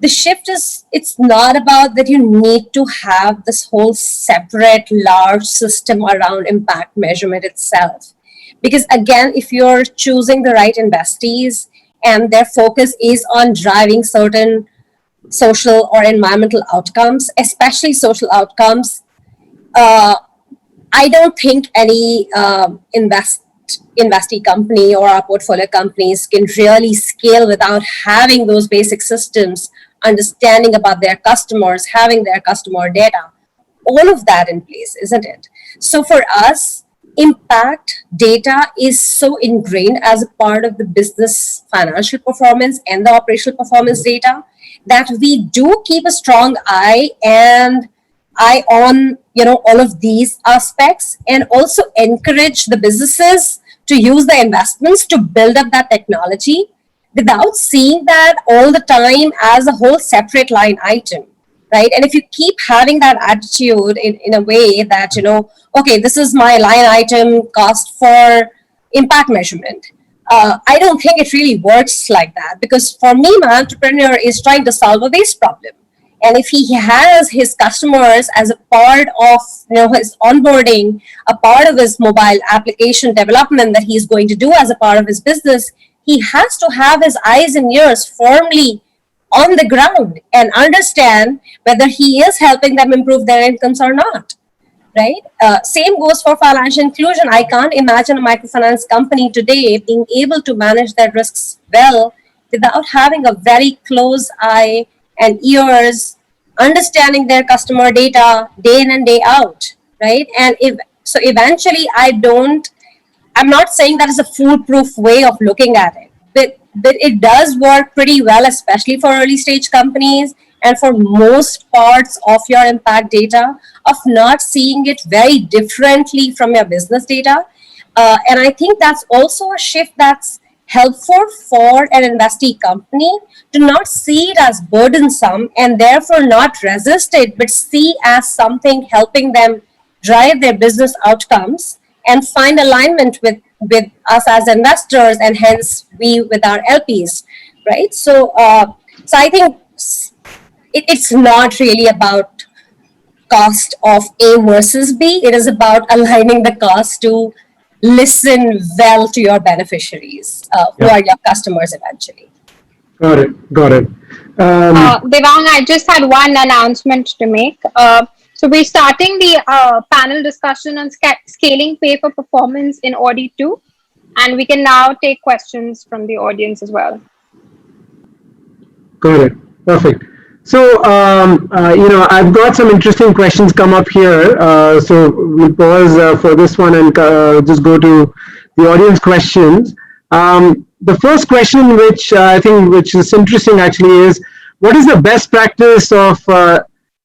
the shift it's not about that you need to have this whole separate large system around impact measurement itself. Because again, if you're choosing the right investees and their focus is on driving certain social or environmental outcomes, especially social outcomes, I don't think any investee company or our portfolio companies can really scale without having those basic systems, understanding about their customers, having their customer data, all of that in place, isn't it? So for us, impact data is so ingrained as a part of the business financial performance and the operational performance data that we do keep a strong eye on all of these aspects, and also encourage the businesses to use the investments to build up that technology without seeing that all the time as a whole separate line item, right? And if you keep having that attitude in a way that, okay, this is my line item cost for impact measurement, I don't think it really works like that, because for me, my entrepreneur is trying to solve a waste problem. And if he has his customers as a part of his onboarding, a part of his mobile application development that he's going to do as a part of his business, he has to have his eyes and ears firmly on the ground and understand whether he is helping them improve their incomes or not, right? Same goes for financial inclusion. I can't imagine a microfinance company today being able to manage their risks well without having a very close eye and ears, understanding their customer data day in and day out, right? And eventually, I'm not saying that is a foolproof way of looking at it, but it does work pretty well, especially for early stage companies and for most parts of your impact data, of not seeing it very differently from your business data. And I think that's also a shift that's helpful for an investee company to not see it as burdensome and therefore not resist it, but see as something helping them drive their business outcomes and find alignment with us as investors, and hence we with our LPs, right? So I think it's not really about cost of A versus B. It is about aligning the cost to listen well to your beneficiaries, who are your customers eventually. Got it. Got it. Devang, I just had one announcement to make. So we're starting the panel discussion on scaling pay for performance in Audi 2, and we can now take questions from the audience as well. Got it. Perfect. So, I've got some interesting questions come up here. So we'll pause for this one and just go to the audience questions. The first question, which is interesting actually, is what is the best practice of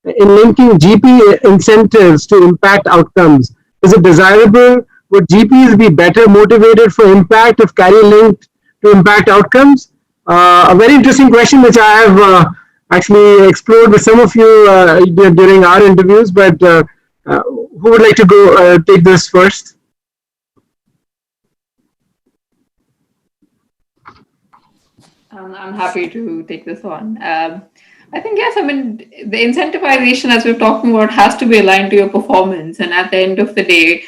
in linking GP incentives to impact outcomes? Is it desirable? Would GPs be better motivated for impact if carry linked to impact outcomes? A very interesting question, which I have actually explored with some of you during our interviews, but who would like to go take this first? I'm happy to take this on. I think, yes, the incentivization, as we're talking about, has to be aligned to your performance. And at the end of the day,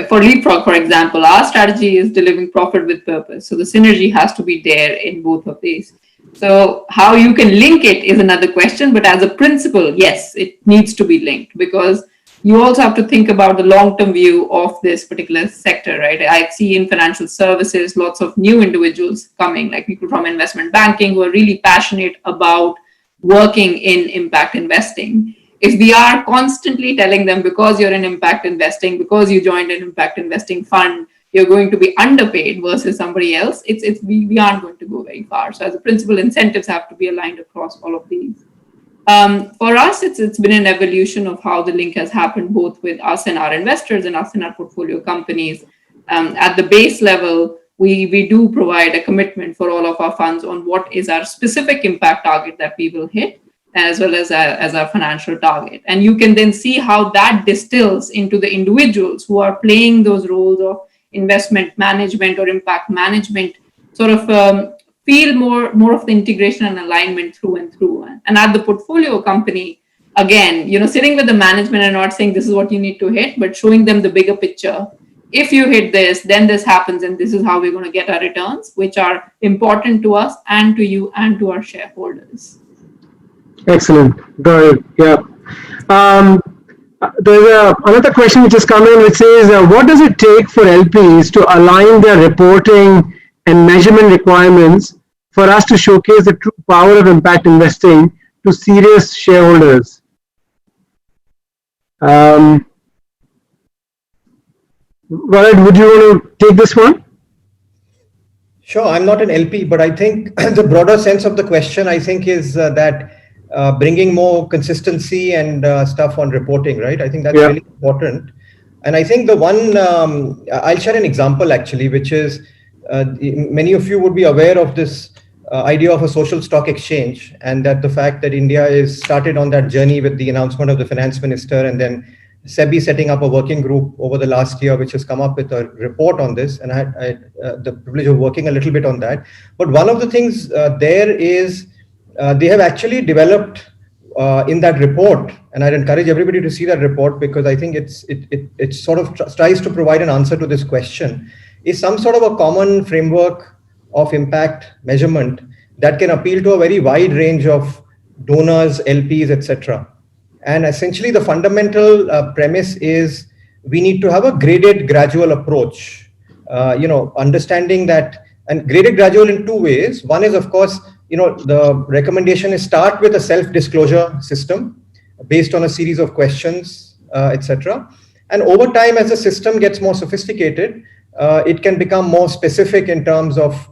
for Leapfrog, for example, our strategy is delivering profit with purpose. So the synergy has to be there in both of these. So how you can link it is another question. But as a principle, yes, it needs to be linked, because you also have to think about the long-term view of this particular sector, right? I see in financial services, lots of new individuals coming, like people from investment banking who are really passionate about working in impact investing. If we are constantly telling them, because you're in impact investing, because you joined an impact investing fund, you're going to be underpaid versus somebody else, we aren't going to go very far. So as a principle, incentives have to be aligned across all of these. For us, it's been an evolution of how the link has happened both with us and our investors and us and our portfolio companies. At the base level, we do provide a commitment for all of our funds on what is our specific impact target that we will hit, as well as our financial target. And you can then see how that distills into the individuals who are playing those roles of investment management or impact management, sort of feel more of the integration and alignment through and through. And at the portfolio company, again, sitting with the management and not saying this is what you need to hit, but showing them the bigger picture. If you hit this, then this happens, and this is how we're going to get our returns, which are important to us and to you and to our shareholders. Excellent. Got it. Yeah. There's another question which has come in, which says, what does it take for LPs to align their reporting and measurement requirements for us to showcase the true power of impact investing to serious shareholders? Varad, would you want to take this one? Sure, I'm not an LP, but I think the broader sense of the question, I think, is that bringing more consistency and stuff on reporting, right? I think that's really important. And I think the one, I'll share an example actually, which is many of you would be aware of this idea of a social stock exchange, and that the fact that India is started on that journey with the announcement of the finance minister, and then SEBI setting up a working group over the last year, which has come up with a report on this. And I had the privilege of working a little bit on that. But one of the things there is they have actually developed in that report, and I'd encourage everybody to see that report, because I think it sort of tries to provide an answer to this question, is some sort of a common framework of impact measurement that can appeal to a very wide range of donors, LPs, etc. And essentially the fundamental premise is we need to have a graded gradual approach, understanding that, and graded gradual in two ways. One is, of course, the recommendation is start with a self-disclosure system based on a series of questions, etc. And over time, as the system gets more sophisticated, it can become more specific in terms of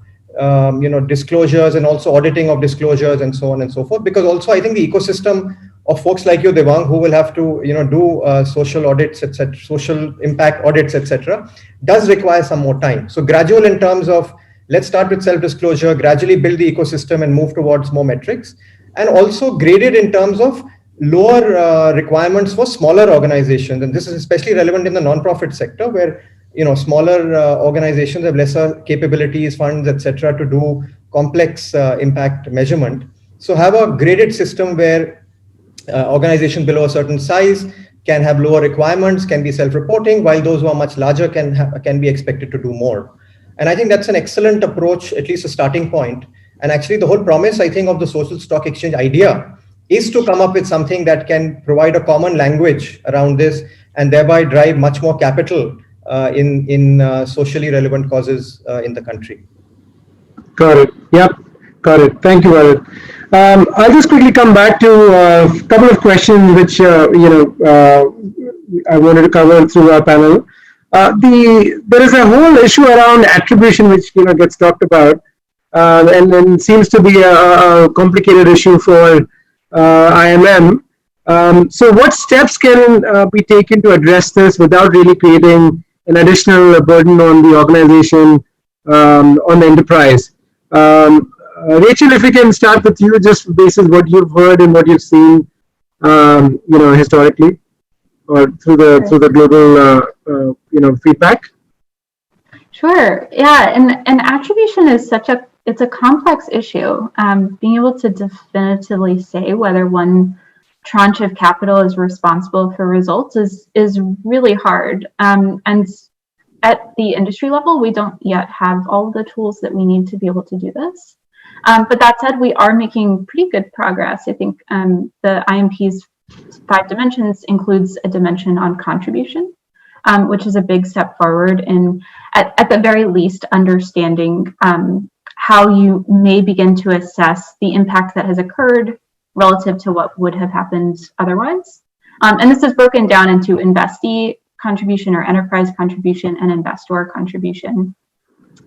disclosures, and also auditing of disclosures, and so on and so forth. Because also, I think the ecosystem of folks like you, Devang, who will have to do social audits, etc., social impact audits, etc., does require some more time. So gradual in terms of, let's start with self-disclosure, gradually build the ecosystem and move towards more metrics, and also graded in terms of lower requirements for smaller organizations. And this is especially relevant in the non-profit sector, where smaller organizations have lesser capabilities, funds, etc., to do complex impact measurement. So have a graded system where organizations below a certain size can have lower requirements, can be self-reporting, while those who are much larger can be expected to do more. And I think that's an excellent approach, at least a starting point. And actually the whole promise, I think, of the social stock exchange idea is to come up with something that can provide a common language around this, and thereby drive much more capital in socially relevant causes in the country. Got it. Yep. Got it. Thank you, Varad. I'll just quickly come back to a couple of questions which I wanted to cover through our panel. There is a whole issue around attribution which gets talked about, and seems to be a complicated issue for IMM. So what steps can be taken to address this without really creating an additional burden on the organization, on the enterprise? Rachel, if we can start with you, just based on what you've heard and what you've seen, historically, or through the global, feedback. Sure. Yeah, and attribution is it's a complex issue. Being able to definitively say whether one tranche of capital is responsible for results is really hard. And at the industry level, we don't yet have all the tools that we need to be able to do this. But that said, we are making pretty good progress. I think the IMP's 5 dimensions includes a dimension on contribution, which is a big step forward in, at the very least, understanding how you may begin to assess the impact that has occurred relative to what would have happened otherwise. And this is broken down into investee contribution or enterprise contribution and investor contribution.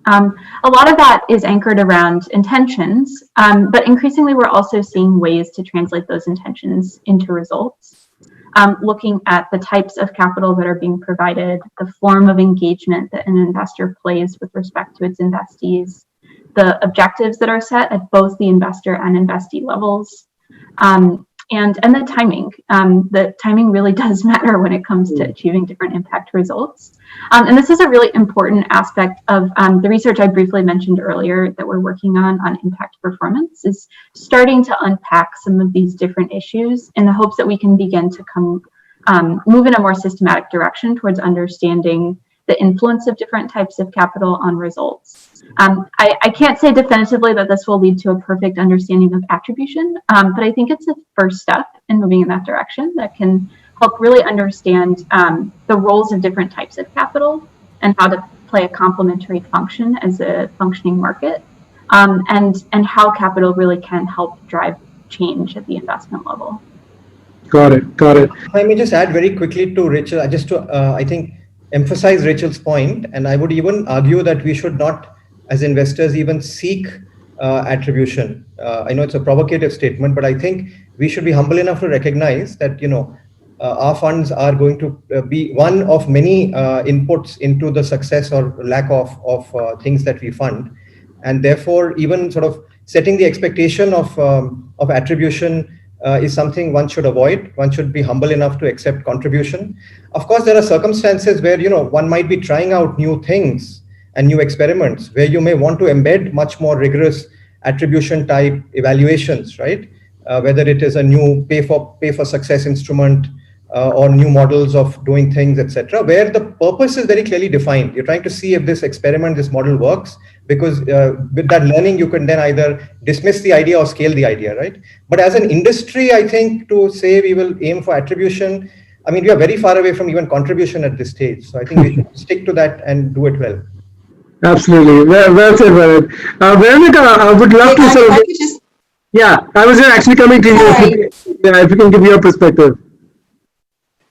A lot of that is anchored around intentions, but increasingly we're also seeing ways to translate those intentions into results. Looking at the types of capital that are being provided, the form of engagement that an investor plays with respect to its investees, the objectives that are set at both the investor and investee levels, and the timing. The timing really does matter when it comes to achieving different impact results. And this is a really important aspect of the research I briefly mentioned earlier that we're working on impact performance, is starting to unpack some of these different issues in the hopes that we can begin to move in a more systematic direction towards understanding the influence of different types of capital on results. I can't say definitively that this will lead to a perfect understanding of attribution, but I think it's a first step in moving in that direction that can help really understand the roles of different types of capital and how to play a complementary function as a functioning market, and how capital really can help drive change at the investment level. Got it. If I may just add very quickly to Rachel, just to, I think, emphasize Rachel's point, and I would even argue that we should not, as investors, even seek attribution. I know it's a provocative statement, but I think we should be humble enough to recognize that, our funds are going to be one of many inputs into the success or lack of things that we fund. And therefore, even sort of setting the expectation of attribution is something one should avoid. One should be humble enough to accept contribution. Of course, there are circumstances where, one might be trying out new things and new experiments where you may want to embed much more rigorous attribution type evaluations, right? Whether it is a new pay for success instrument or new models of doing things, etc., where the purpose is very clearly defined. You're trying to see if this experiment, this model works, because with that learning, you can then either dismiss the idea or scale the idea, right? But as an industry, I think to say we will aim for attribution, I mean, we are very far away from even contribution at this stage. So I think we should stick to that and do it well. Absolutely. Well said, Bharat. Veronica, I would love to sort of... Yeah, I was actually coming to you. If you can give your perspective.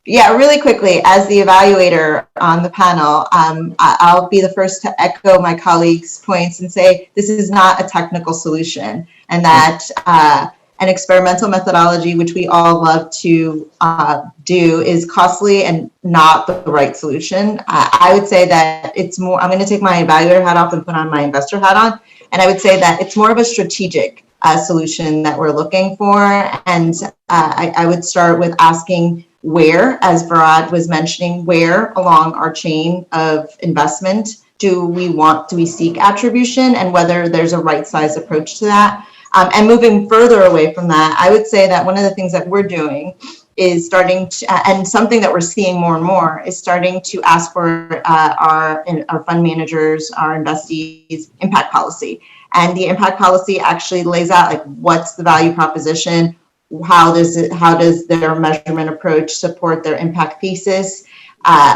Yeah, really quickly, as the evaluator on the panel, I'll be the first to echo my colleagues' points and say this is not a technical solution, and that an experimental methodology, which we all love to do, is costly and not the right solution. I would say that it's more, I'm going to take my evaluator hat off and put on my investor hat on, and I would say that it's more of a strategic solution that we're looking for, and I would start with asking where, as Varad was mentioning, where along our chain of investment do we seek attribution, and whether there's a right size approach to that. And moving further away from that, I would say that one of the things that we're doing is starting to, and something that we're seeing more and more, is starting to ask for our fund managers, our investees, impact policy. And the impact policy actually lays out like what's the value proposition, how does their measurement approach support their impact thesis,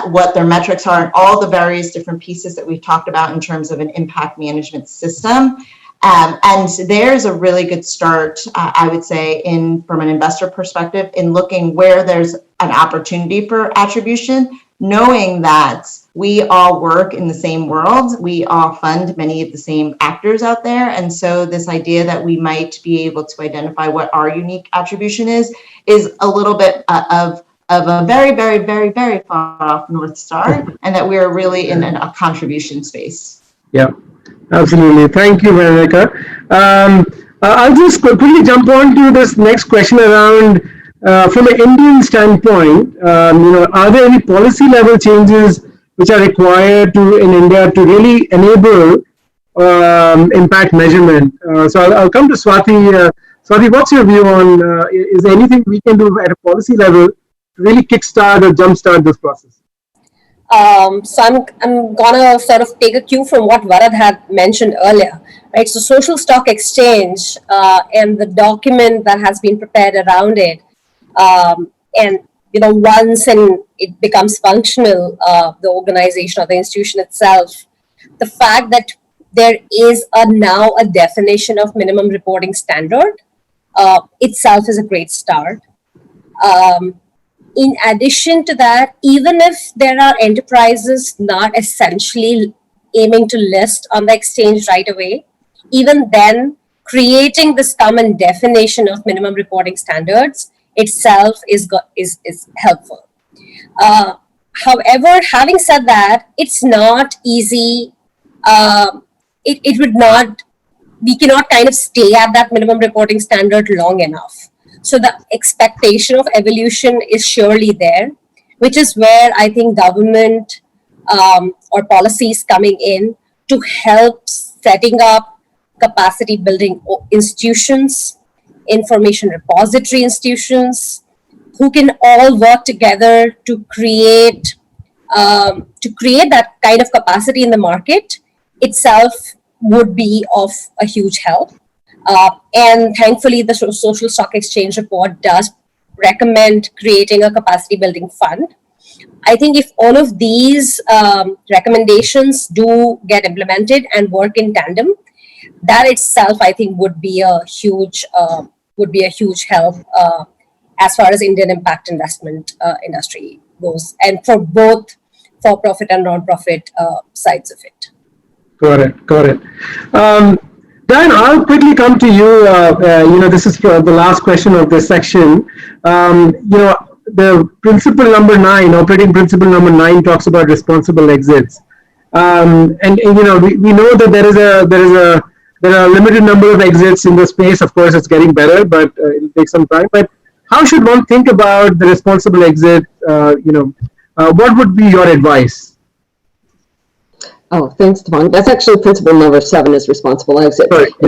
what their metrics are, and all the various different pieces that we've talked about in terms of an impact management system. And there's a really good start, I would say, from an investor perspective, in looking where there's an opportunity for attribution, knowing that we all work in the same world, we all fund many of the same actors out there. And so this idea that we might be able to identify what our unique attribution is a little bit of a very, very, very, very far off North Star, and that we're really in a contribution space. Yeah, absolutely. Thank you, Veronica. I'll just quickly jump on to this next question around, from an Indian standpoint, are there any policy level changes which are required in India to really enable impact measurement? So I'll come to Swati. Swati, what's your view on, is there anything we can do at a policy level to really kickstart or jumpstart this process? So I'm gonna sort of take a cue from what Varad had mentioned earlier, right? So social stock exchange and the document that has been prepared around it, and once it becomes functional, the organization or the institution itself, the fact that there is now a definition of minimum reporting standard itself is a great start. In addition to that, even if there are enterprises not essentially aiming to list on the exchange right away. Even then, creating this common definition of minimum reporting standards itself is helpful. However, having said that, it's not easy. It would not, we cannot kind of stay at that minimum reporting standard long enough. So the expectation of evolution is surely there, which is where I think government or policies coming in to help setting up capacity building institutions, information repository institutions, who can all work together to create that kind of capacity in the market itself would be of a huge help. And thankfully, the Social Stock Exchange report does recommend creating a capacity building fund. I think if all of these recommendations do get implemented and work in tandem, that itself, I think, would be a huge help as far as Indian impact investment industry goes, and for both for-profit and non-profit sides of it. Got it. Dan, I'll quickly come to you. This is for the last question of this section. The principle number 9, operating principle number 9, talks about responsible exits. We know that there are a limited number of exits in the space. Of course, it's getting better, but it'll take some time. But how should one think about the responsible exit? What would be your advice? Oh, thanks, Devang. That's actually principle number 7 is responsible exit. Right, yeah.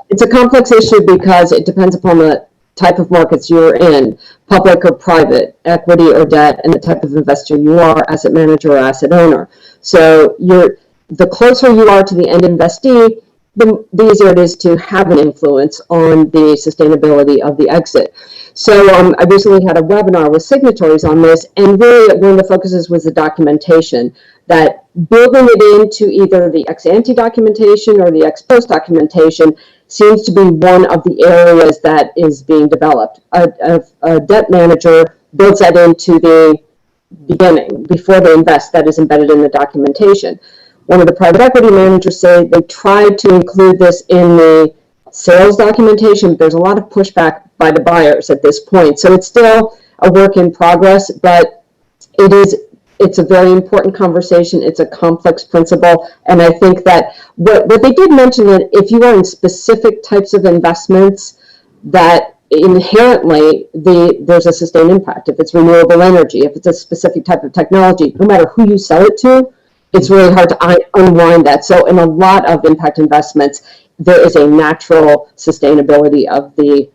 It's a complex issue because it depends upon the type of markets you're in, public or private, equity or debt, and the type of investor you are, asset manager or asset owner. So the closer you are to the end investee, the easier it is to have an influence on the sustainability of the exit. So I recently had a webinar with signatories on this, and really one of the focuses was the documentation, that building it into either the ex-ante documentation or the ex-post documentation seems to be one of the areas that is being developed. A debt manager builds that into the beginning, before they invest, that is embedded in the documentation. One of the private equity managers say they tried to include this in the sales documentation, but there's a lot of pushback by the buyers at this point. So it's still a work in progress, but it's a very important conversation. It's a complex principle. And I think that what they did mention, that if you are in specific types of investments, that inherently there's a sustained impact. If it's renewable energy, if it's a specific type of technology, no matter who you sell it to, it's really hard to unwind that. So in a lot of impact investments, there is a natural sustainability of the,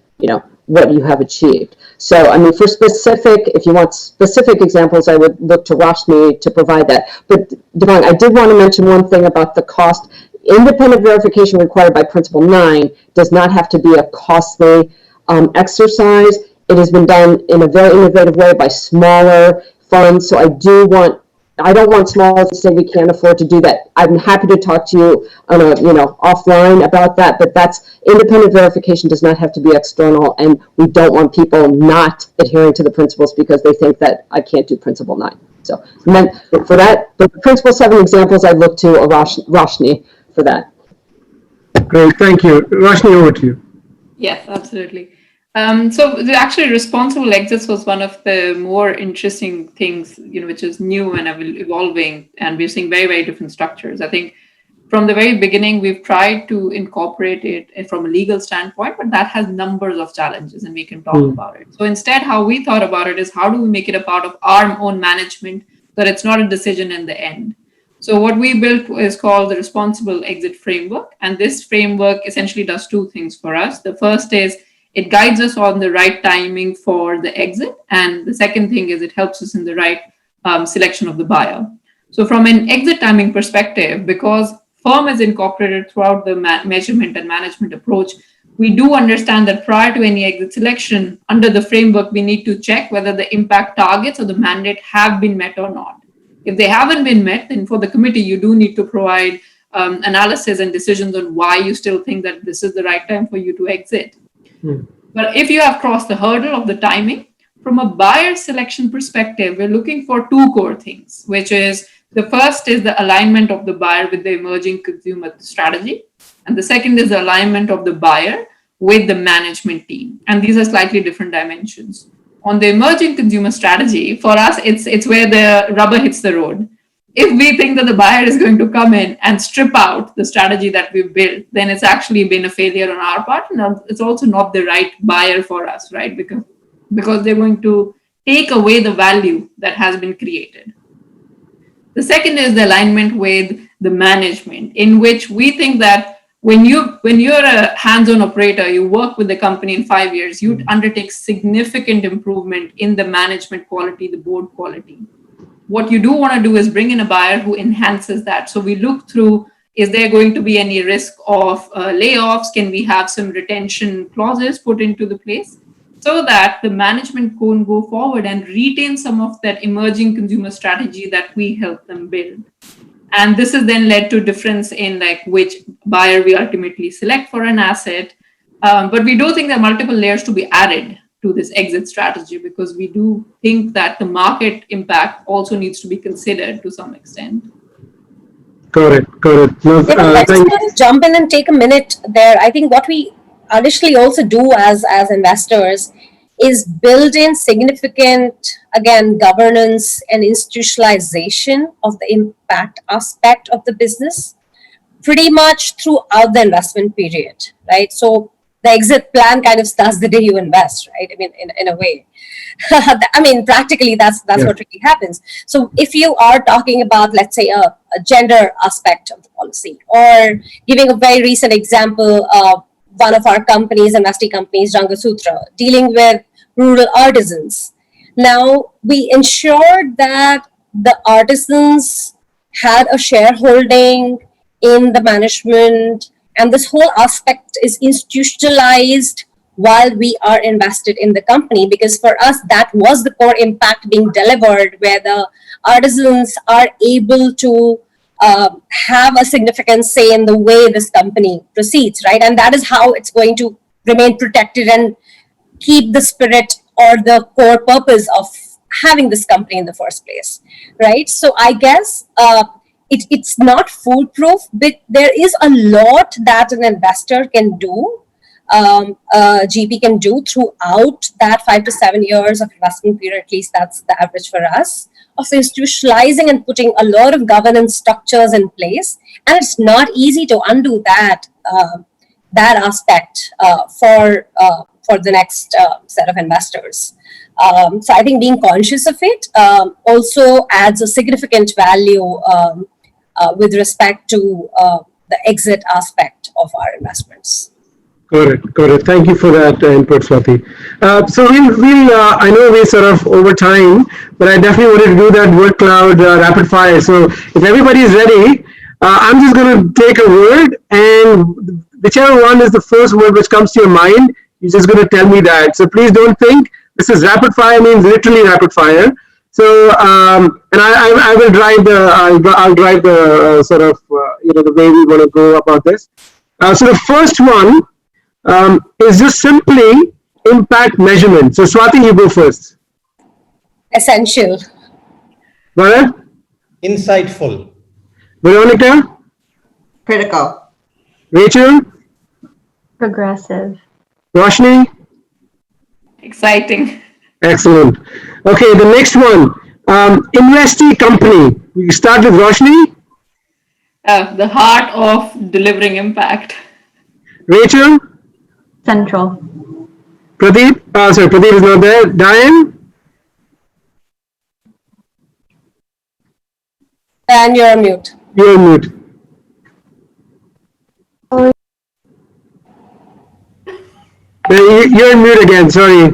what you have achieved. So, I mean, if you want specific examples, I would look to Roshni to provide that. But Devang, I did want to mention one thing about the cost. Independent verification required by Principle 9 does not have to be a costly exercise. It has been done in a very innovative way by smaller funds. So I don't want small to say we can't afford to do that. I'm happy to talk to you on offline about that, but that's independent verification does not have to be external, and we don't want people not adhering to the principles because they think that I can't do principle 9. So, and then for that, the principle 7 examples, I look to Roshni for that. Great, thank you. Roshni, over to you. Yes, absolutely. So actually responsible exits was one of the more interesting things, which is new and evolving, and we're seeing very, very different structures. I think from the very beginning, we've tried to incorporate it from a legal standpoint, but that has numbers of challenges, and we can talk about it. So instead, how we thought about it is, how do we make it a part of our own management so that it's not a decision in the end? So what we built is called the Responsible Exit Framework, and this framework essentially does two things for us. The first is it guides us on the right timing for the exit. And the second thing is it helps us in the right selection of the buyer. So from an exit timing perspective, because firm is incorporated throughout the measurement and management approach, we do understand that prior to any exit selection, under the framework, we need to check whether the impact targets or the mandate have been met or not. If they haven't been met, then for the committee, you do need to provide analysis and decisions on why you still think that this is the right time for you to exit. But if you have crossed the hurdle of the timing, from a buyer selection perspective, we're looking for two core things, which is The first is the alignment of the buyer with the emerging consumer strategy. And the second is the alignment of the buyer with the management team. And these are slightly different dimensions. On the emerging consumer strategy, for us, it's where the rubber hits the road. If we think that the buyer is going to come in and strip out the strategy that we've built, then it's actually been a failure on our part. And it's also not the right buyer for us, right? Because they're going to take away the value that has been created. The second is the alignment with the management, in which we think that when you're a hands-on operator, you work with the company in 5 years, you undertake significant improvement in the management quality, the board quality. What you do want to do is bring in a buyer who enhances that. So we look through, is there going to be any risk of layoffs? Can we have some retention clauses put into the place so that the management can go forward and retain some of that emerging consumer strategy that we help them build? And this has then led to difference in like which buyer we ultimately select for an asset. But we do think there are multiple layers to be added to this exit strategy, because we do think that the market impact also needs to be considered to some extent. Correct. I just want to jump in and take a minute there. I think what we additionally also do as investors is build in significant, again, governance and institutionalization of the impact aspect of the business pretty much throughout the investment period, right? So the exit plan kind of starts the day you invest, right? I mean, in a way. I mean, practically, that's what really happens. So if you are talking about, let's say, a gender aspect of the policy, or giving a very recent example of one of our companies, investee companies, Sutra, dealing with rural artisans. Now, we ensured that the artisans had a shareholding in the management, and this whole aspect is institutionalized while we are invested in the company, because for us, that was the core impact being delivered, where the artisans are able to have a significant say in the way this company proceeds, right? And that is how it's going to remain protected and keep the spirit or the core purpose of having this company in the first place, right? So I guess it's not foolproof, but there is a lot that an investor can do, GP can do throughout that 5 to 7 years of investment period. At least that's the average for us, of institutionalizing and putting a lot of governance structures in place. And it's not easy to undo that aspect for the next set of investors. So I think being conscious of it also adds a significant value with respect to the exit aspect of our investments. Correct. Thank you for that input, Swati. So we'll I know we sort of over time, but I definitely wanted to do that word cloud rapid fire. So if everybody is ready, I'm just going to take a word, and whichever one is the first word which comes to your mind, you're just going to tell me that. So please don't think this is rapid fire means literally rapid fire. So and I will drive I'll drive the sort of the way we want to go about this. So the first one is just simply impact measurement. So Swati, you go first. Essential. Bharat? Insightful. Veronica? Critical. Rachel? Progressive. Roshni? Exciting. Excellent. Okay, the next one. Investee company. We start with Roshni. The heart of delivering impact. Rachel? Central. Pradeep? Sorry, Pradeep is not there. Diane? And you're on mute. You're on mute. You're on mute again, sorry.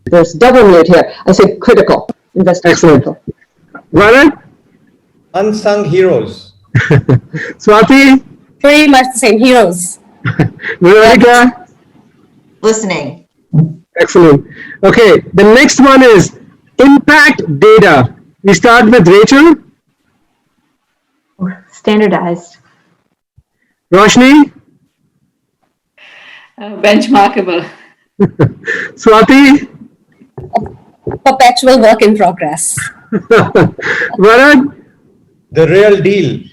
There's double mute here. I said critical. Investor. Excellent. Bharat? Unsung heroes. Swati? Pretty much the same. Heroes. Veronica? Listening. Excellent. Okay, the next one is impact data. We start with Rachel. Standardized. Roshni? Benchmarkable. Swati? Perpetual work in progress. Bharat? The real deal.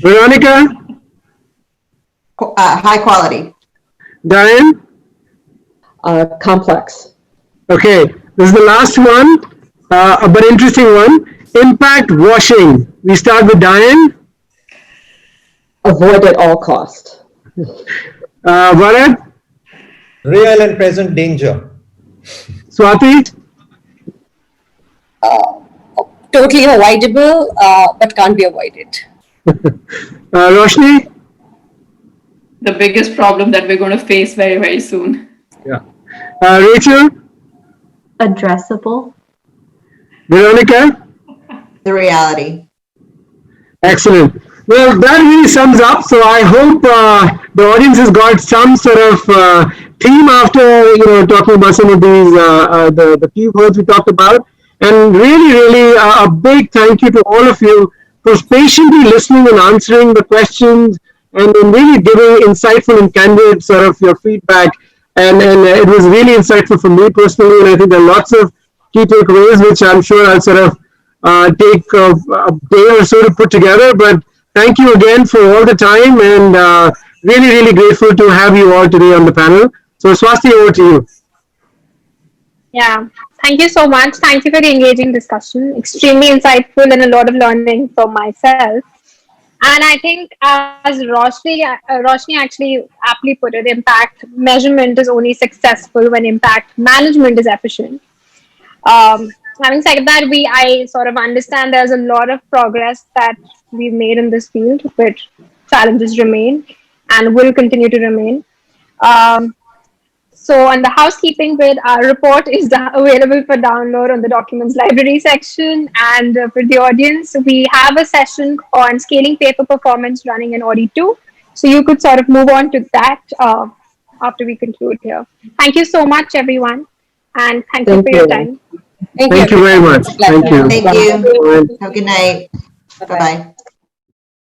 Veronica? High quality. Diane? Complex. Okay, this is the last one, but interesting one. Impact washing. We start with Diane. Avoid at all cost. Varad? Real and present danger. Swati? Totally avoidable, but can't be avoided. Roshni? The biggest problem that we're going to face very, very soon. Yeah. Rachel? Addressable. Veronica? The reality. Excellent. Well, that really sums up. So I hope the audience has got some sort of theme after talking about some of these the keywords we talked about. And really, a big thank you to all of you for patiently listening and answering the questions and really giving insightful and candid sort of your feedback. And it was really insightful for me personally. And I think there are lots of key takeaways, which I'm sure I'll sort of take a day or so to put together. But thank you again for all the time, and really grateful to have you all today on the panel. So Swasti, over to you. Yeah, thank you so much. Thank you for the engaging discussion. Extremely insightful and a lot of learning for myself. And I think, as Roshni actually aptly put it, impact measurement is only successful when impact management is efficient. Having said that, I sort of understand there's a lot of progress that we've made in this field, but challenges remain and will continue to remain. So on the housekeeping bit, our report is available for download on the documents library section. And for the audience, we have a session on scaling paper performance running in Audi 2. So you could sort of move on to that after we conclude here. Thank you so much, everyone. And thank you for your time. Thank you very much. Thank you. Thank you. Have a good night. Bye-bye.